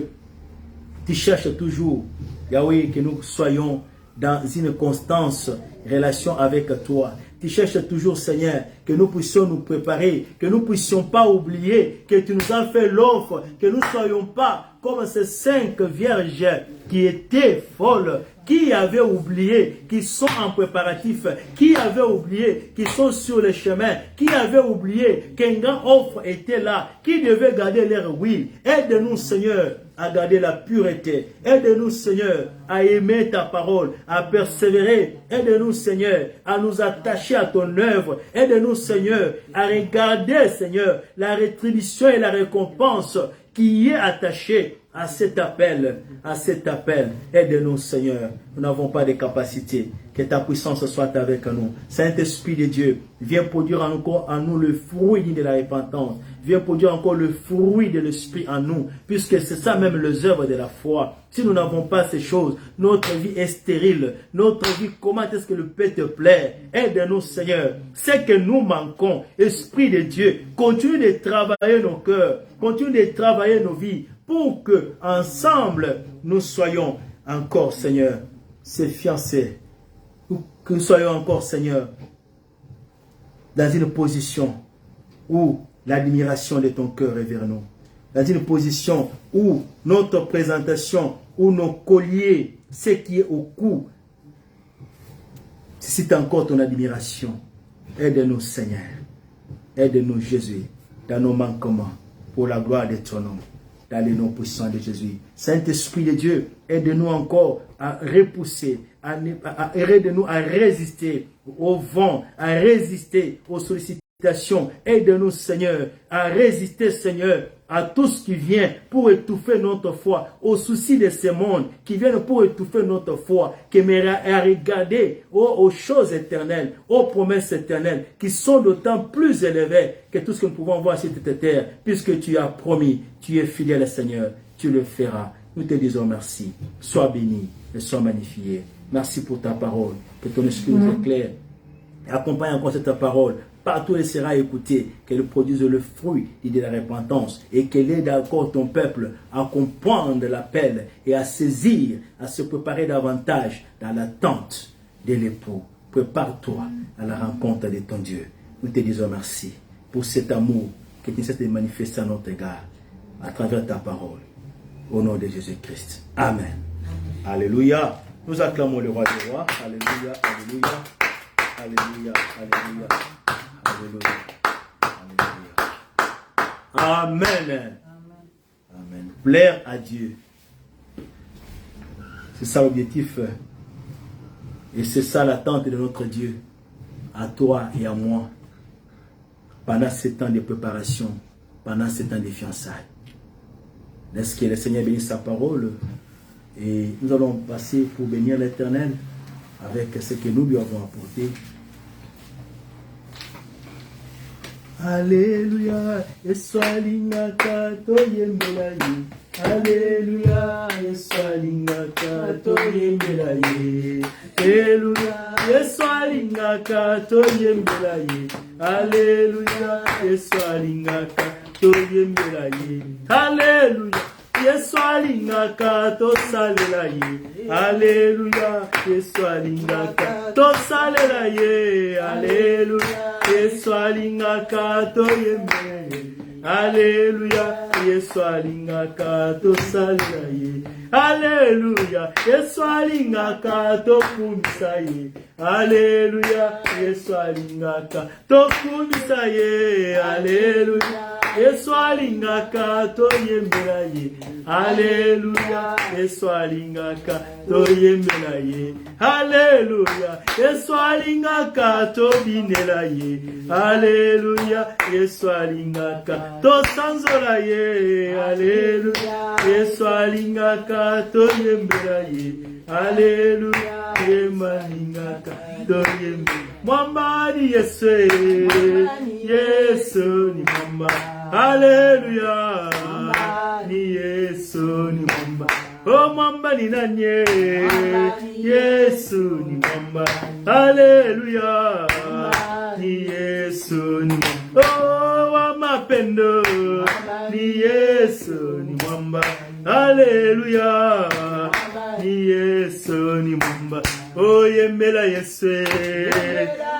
tu cherches toujours, Yahweh, que nous soyons dans une constance relation avec toi. Tu cherches toujours, Seigneur, que nous puissions nous préparer, que nous ne puissions pas oublier que tu nous as fait l'offre, que nous ne soyons pas comme ces 5 vierges qui étaient folles, qui avaient oublié, qui sont en préparatif, qui avaient oublié, qui sont sur le chemin, qui avaient oublié qu'un grand offre était là, qui devait garder leur huile. Aide-nous, Seigneur, à garder la pureté. Aide-nous, Seigneur, à aimer ta parole, à persévérer. Aide-nous, Seigneur, à nous attacher à ton œuvre. Aide-nous, Seigneur, à regarder, Seigneur, la rétribution et la récompense qui est attachée à cet appel, aide-nous, Seigneur. Nous n'avons pas de capacité. Que ta puissance soit avec nous. Saint-Esprit de Dieu, viens produire encore en nous le fruit de la repentance. Viens produire encore le fruit de l'Esprit en nous, puisque c'est ça même les œuvres de la foi. Si nous n'avons pas ces choses, notre vie est stérile. Notre vie, comment est-ce que le peut te plaire? Aide-nous, Seigneur. C'est que nous manquons. Esprit de Dieu, continue de travailler nos cœurs, continue de travailler nos vies, pour que ensemble nous soyons encore, Seigneur, ces fiancés, que nous soyons encore, Seigneur, dans une position où l'admiration de ton cœur est vers nous, dans une position où notre présentation, où nos colliers, ce qui est au cou, suscite encore ton admiration. Aide-nous, Seigneur, aide-nous, Jésus, dans nos manquements, pour la gloire de ton nom. Dans les noms puissants de Jésus. Saint-Esprit de Dieu, aide-nous encore à repousser, aide-nous à résister au vent, à résister aux sollicitations. Aide-nous, Seigneur, à résister, Seigneur, à tout ce qui vient pour étouffer notre foi, aux soucis de ce monde qui viennent pour étouffer notre foi, qui mènent à regarder aux choses éternelles, aux promesses éternelles, qui sont d'autant plus élevées que tout ce que nous pouvons voir sur cette terre, puisque tu as promis, tu es fidèle, Seigneur, tu le feras. Nous te disons merci. Sois béni et sois magnifié. Merci pour ta parole, que ton esprit nous éclaire. Accompagne encore cette parole. Partout elle sera écoutée, qu'elle produise le fruit de la repentance et qu'elle aide encore ton peuple à comprendre l'appel et à saisir, à se préparer davantage dans l'attente de l'époux. Prépare-toi à la rencontre de ton Dieu. Nous te disons merci pour cet amour que tu essaies de manifester à notre égard à travers ta parole. Au nom de Jésus-Christ. Amen. Alléluia. Nous acclamons le roi des rois. Alléluia, alléluia, alléluia, alléluia. Alléluia. Alléluia. Amen. Amen. Plaire à Dieu. C'est ça l'objectif. Et c'est ça l'attente de notre Dieu. À toi et à moi. Pendant ce temps de préparation. Pendant ce temps de fiançailles. Laisse que le Seigneur bénisse sa parole. Et nous allons passer pour bénir l'Éternel avec ce que nous lui avons apporté. Alléluia, Eswalingaka toyembelaye. Alléluia, Eswalingaka toyembelaye. Alléluia, Eswalingaka toyembelaye. Alléluia, Eswalingaka toyembelaye. Alléluia, Eswalingaka tosalelaye. Alléluia, Eswalingaka tosalelaye. Alléluia. Yeswalingaka toyembelaye. Alléluia. Yeswalingaka tosalelaye. Alléluia. Yesu alingaka tokumisa ye. Alléluia. Yesu alingaka tokumisa ye. Alléluia. Yesu alingaka toyembela ye. Alléluia. Yesu alingaka toyembela ye. Alléluia. Yesu alingaka tobinela ye. Alléluia. Yesu alingaka tosanzola ye. Alléluia. Yesu alingaka toyembela ye. Alléluia. Yemalingaka toyembela. Mwamba ni Yesu. Yesu ni mwamba. Alléluia. Ni Yesu ni mwamba. Oh mwamba ni nanye. Yesu ni mwamba. Alléluia. Ni Yesu ni mwamba. Oh wa mapendo. Ni Yesu ni mwamba. Alléluia. Ni Yesu ni mwamba. Oh yembela Yesu.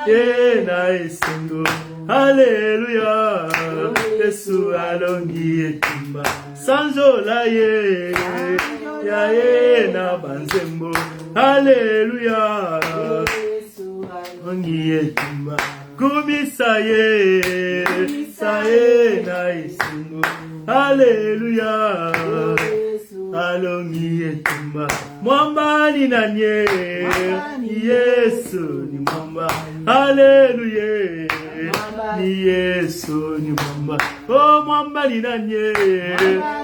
Yena esengo. Alléluia. Yesu alongi etumba. Sanjola ye. Ya ye na banzembo. Alléluia. Alongi etumba. Kumisa ye. Sa ye na esengo. Alléluia. Alongi etumba. Mwamba ni nanye. Yesu ni mwamba. Alléluia. Ni Yesu ni mwamba. Oh mwamba ni nanye.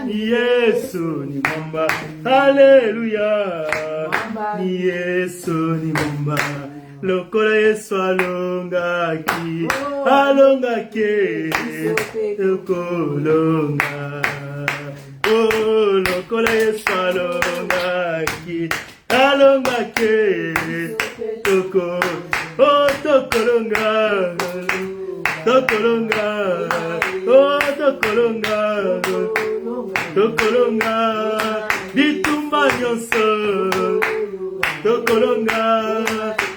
Yesu ni mwamba. Alléluia. Ni Yesu ni mwamba. Lokola Yesu alongaki. Alongaki. Lokolonga. Oh lokola Yesu alongaki. Alongaki. Toko. Oh tokolonga. Tokolonga. Oh tokolonga. Tokolonga. Bitumba nyonso. Tokolonga.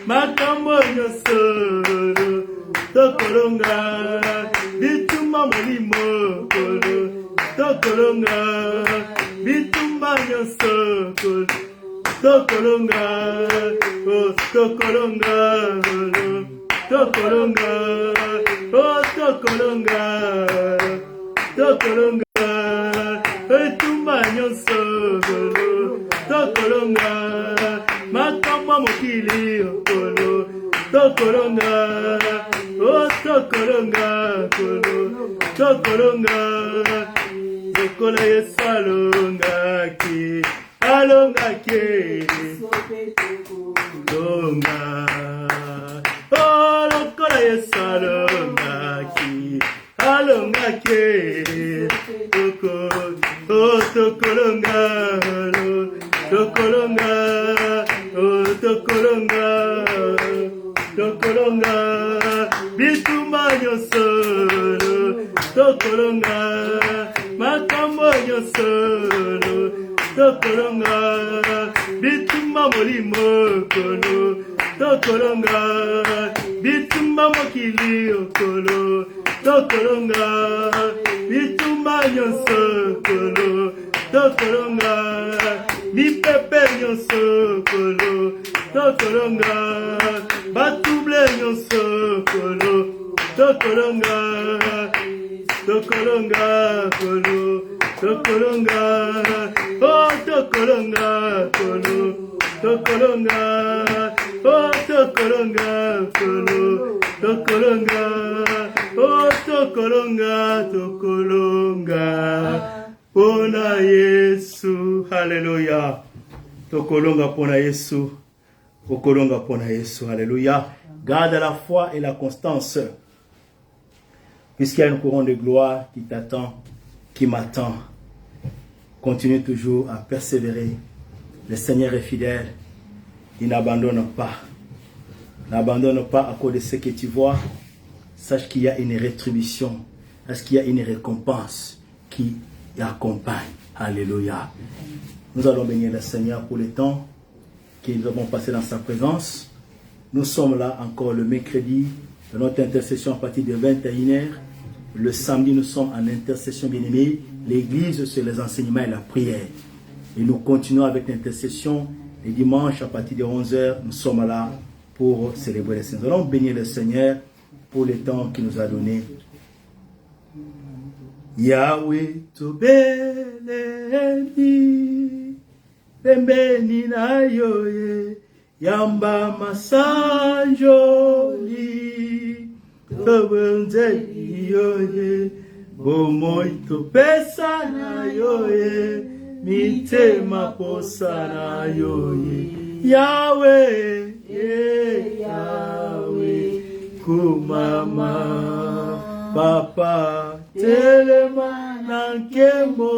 Makambo nyonso. Tokolonga. Bitumba molimo. Tokolonga. Bitumba nyonso. Tokolonga. Oh tokolonga. Tokolonga. Oh tokolonga. Tokolonga. Bitumba nyonso. Tokolonga. Makambo mokili okolo. Tokolonga. Oh tokolonga. Tokolonga. Lokola Yesu alongaki. Alongaki. Longa. Oh lokola Yesu alongaki. Alongaki. Toko. Oh tokolonga. Tokolonga. Oh tokolonga. Tokolonga. Bitumba nyonso. Tokolonga. Makambo nyonso. Tokolonga. Bitumba molimo kolo. Tokolonga. Bitumba mokili okolo. Tokolonga. Bitumba nyonso kolo. Tokolonga. Bipepe nyonso kolo. Tokolonga. Batuble nyonso kolo. Tokolonga. Tokolonga kolo. Tokolonga. Oh tokolonga kolo. Tokolonga. Oh tokolonga kolo. Tokolonga. Oh tokolonga. Tokolonga. Pona Yesu. Alléluia. Tokolonga pona Yesu. Tokolonga pona Yesu. Alléluia. Garde la foi et la constance. Puisqu'il y a une couronne de gloire qui t'attend, qui m'attend. Continue toujours à persévérer. Le Seigneur est fidèle. Il n'abandonne pas. N'abandonne pas à cause de ce que tu vois. Sache qu'il y a une rétribution. Sache qu'il y a une récompense qui accompagne. Alléluia. Nous allons bénir le Seigneur pour le temps que nous avons passé dans sa présence. Nous sommes là encore le mercredi de notre intercession à partir de 21h. Le samedi, nous sommes en intercession bien-aimée. L'église, c'est les enseignements et la prière. Et nous continuons avec l'intercession. Et dimanche, à partir de 11h, nous sommes là pour célébrer les saints. Nous allons bénir le Seigneur pour le temps qu'il nous a donné. Yahweh tobeleni pembeni na yoye yamba masanjoli tobenze yoye bomoi topesa na yoye mitema posa na yoye Yahweh Yahweh kumama Papa telema na nkembo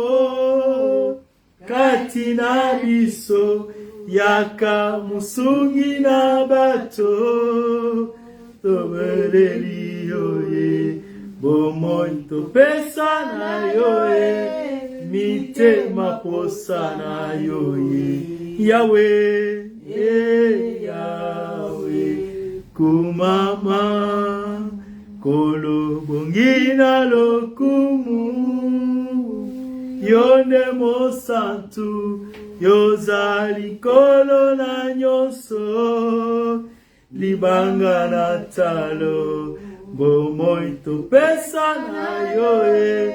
katina biso yaka musungi na bato tobeleli yoye bomoi topesa na yoye mitema posa na yoye Yahweh Yahweh kumama Kolo bongina lokumu Yonde mo santu Yozali kolo na nyoso Libanga na talo Bomoi topesa na yoye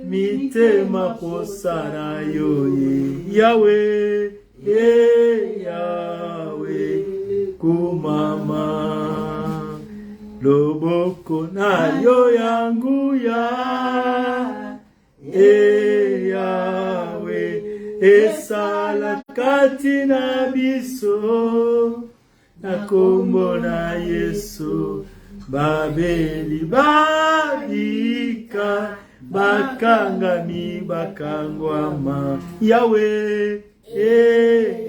Mitema posa na yoye Yahweh Yahweh kumama Loboko na yo yangu ya Yahweh esala kati na biso na kombo na Yesu babeli babika bakangami bakangwama Yahweh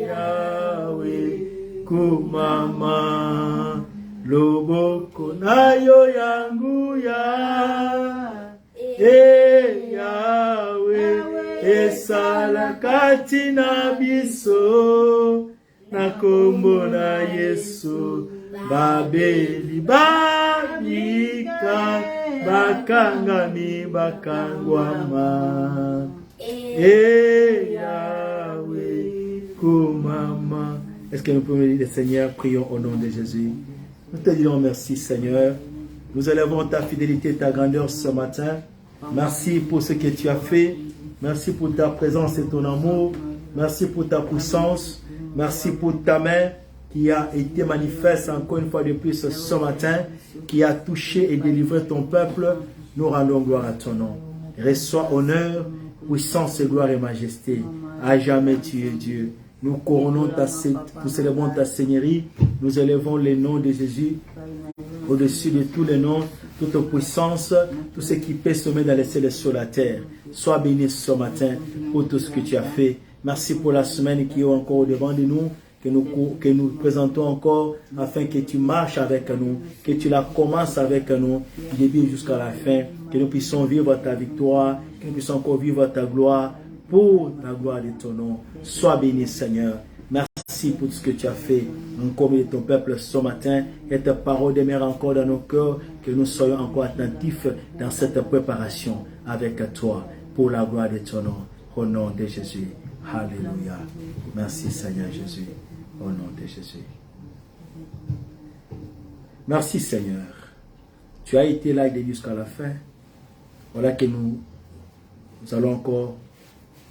Yahweh kumama Loboko na yo yangu ya Yahweh esala kati na biso na kombo na Yesu babeli babika bakangami bakangwama Yahweh kumama. Est-ce que nous pouvons dire, Seigneur, prions au nom de Jésus. Nous te disons merci Seigneur. Nous élevons ta fidélité, ta grandeur ce matin. Merci pour ce que tu as fait. Merci pour ta présence et ton amour. Merci pour ta puissance. Merci pour ta main qui a été manifeste encore une fois de plus ce matin, qui a touché et délivré ton peuple. Nous rendons gloire à ton nom. Reçois honneur, puissance, gloire et majesté. À jamais tu es Dieu. Nous couronnons nous célébrons ta Seigneurie. Nous élevons le nom de Jésus au-dessus de tous les noms, toute puissance, tout ce qui peut se mettre dans les cieux et sur la terre. Sois béni ce matin pour tout ce que tu as fait. Merci pour la semaine qui est encore au-devant de nous, que nous présentons encore, afin que tu marches avec nous, que tu la commences avec nous, du début jusqu'à la fin, que nous puissions vivre ta victoire, que nous puissions encore vivre ta gloire, pour la gloire de ton nom. Sois béni Seigneur. Merci pour tout ce que tu as fait encore de ton peuple ce matin. Et ta parole demeure encore dans nos cœurs, que nous soyons encore attentifs dans cette préparation avec toi, pour la gloire de ton nom. Au nom de Jésus. Alléluia. Merci Seigneur Jésus. Au nom de Jésus. Merci Seigneur. Tu as été là jusqu'à la fin. Voilà que nous allons encore.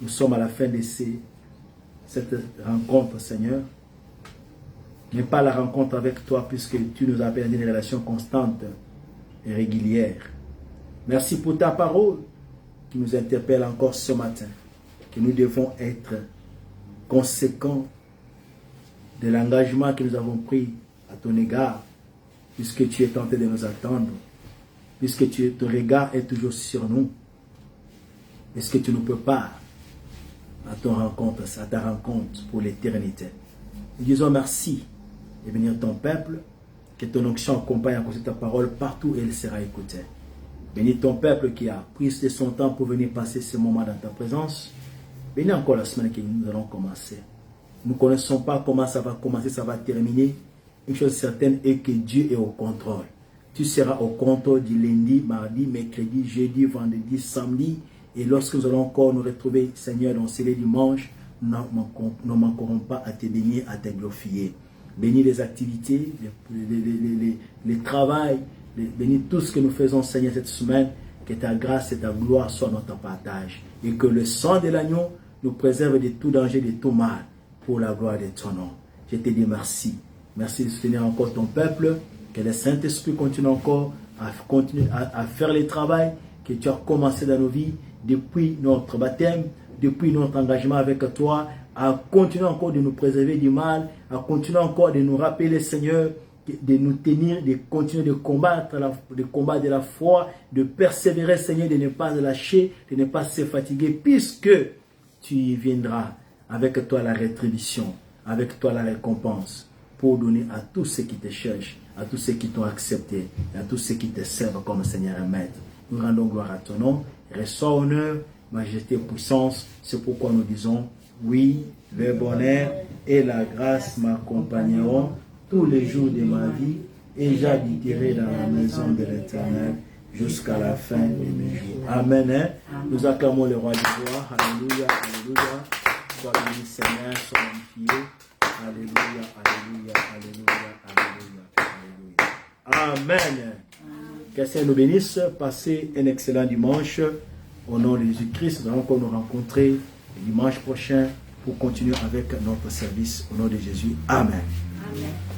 Nous sommes à la fin de cette rencontre, Seigneur. Mais pas la rencontre avec toi, puisque tu nous appelles à une relation constante et régulière. Merci pour ta parole qui nous interpelle encore ce matin. Que nous devons être conséquents de l'engagement que nous avons pris à ton égard, puisque tu es tenté de nous attendre, puisque ton regard est toujours sur nous. Est-ce que tu nous prépares à ta rencontre pour l'éternité? Nous disons merci et bénir ton peuple, que ton onction accompagne encore ta parole partout et elle sera écoutée. Bénis ton peuple qui a pris de son temps pour venir passer ce moment dans ta présence. Bénis encore la semaine que nous allons commencer. Nous ne connaissons pas comment ça va commencer, ça va terminer. Une chose certaine est que Dieu est au contrôle. Tu seras au contrôle du lundi, mardi, mercredi, jeudi, vendredi, samedi. Et lorsque nous allons encore nous retrouver, Seigneur, dans ce dimanche, ne manquerons pas à te bénir, à te glorifier. Bénis les activités, les travails, bénis tout ce que nous faisons, Seigneur, cette semaine. Que ta grâce et ta gloire soient notre partage. Et que le sang de l'agneau nous préserve de tout danger, de tout mal, pour la gloire de ton nom. Je te dis merci. Merci de soutenir encore ton peuple. Que le Saint-Esprit continue encore à faire le travail que tu as commencé dans nos vies depuis notre baptême, depuis notre engagement avec toi, à continuer encore de nous préserver du mal, à continuer encore de nous rappeler, Seigneur, de nous tenir, de continuer de combattre le combat de la foi, de persévérer, Seigneur, de ne pas lâcher, de ne pas se fatiguer, puisque tu y viendras avec toi la rétribution, avec toi la récompense, pour donner à tous ceux qui te cherchent, à tous ceux qui t'ont accepté, et à tous ceux qui te servent comme Seigneur et Maître. Nous rendons gloire à ton nom, reçois honneur, majesté et puissance. C'est pourquoi nous disons, oui, le bonheur et la grâce m'accompagneront tous les jours de ma vie, et j'habiterai dans la maison de l'Éternel jusqu'à la fin de mes jours. Amen. Nous acclamons le roi du roi. Alléluia, alléluia. Sois béni, Seigneur, sois magnifié. Alléluia, alléluia, alléluia, alléluia, alléluia. Amen. Que le Seigneur nous bénisse. Passez un excellent dimanche. Au nom de Jésus-Christ, nous allons encore nous rencontrer le dimanche prochain pour continuer avec notre service. Au nom de Jésus. Amen. Amen.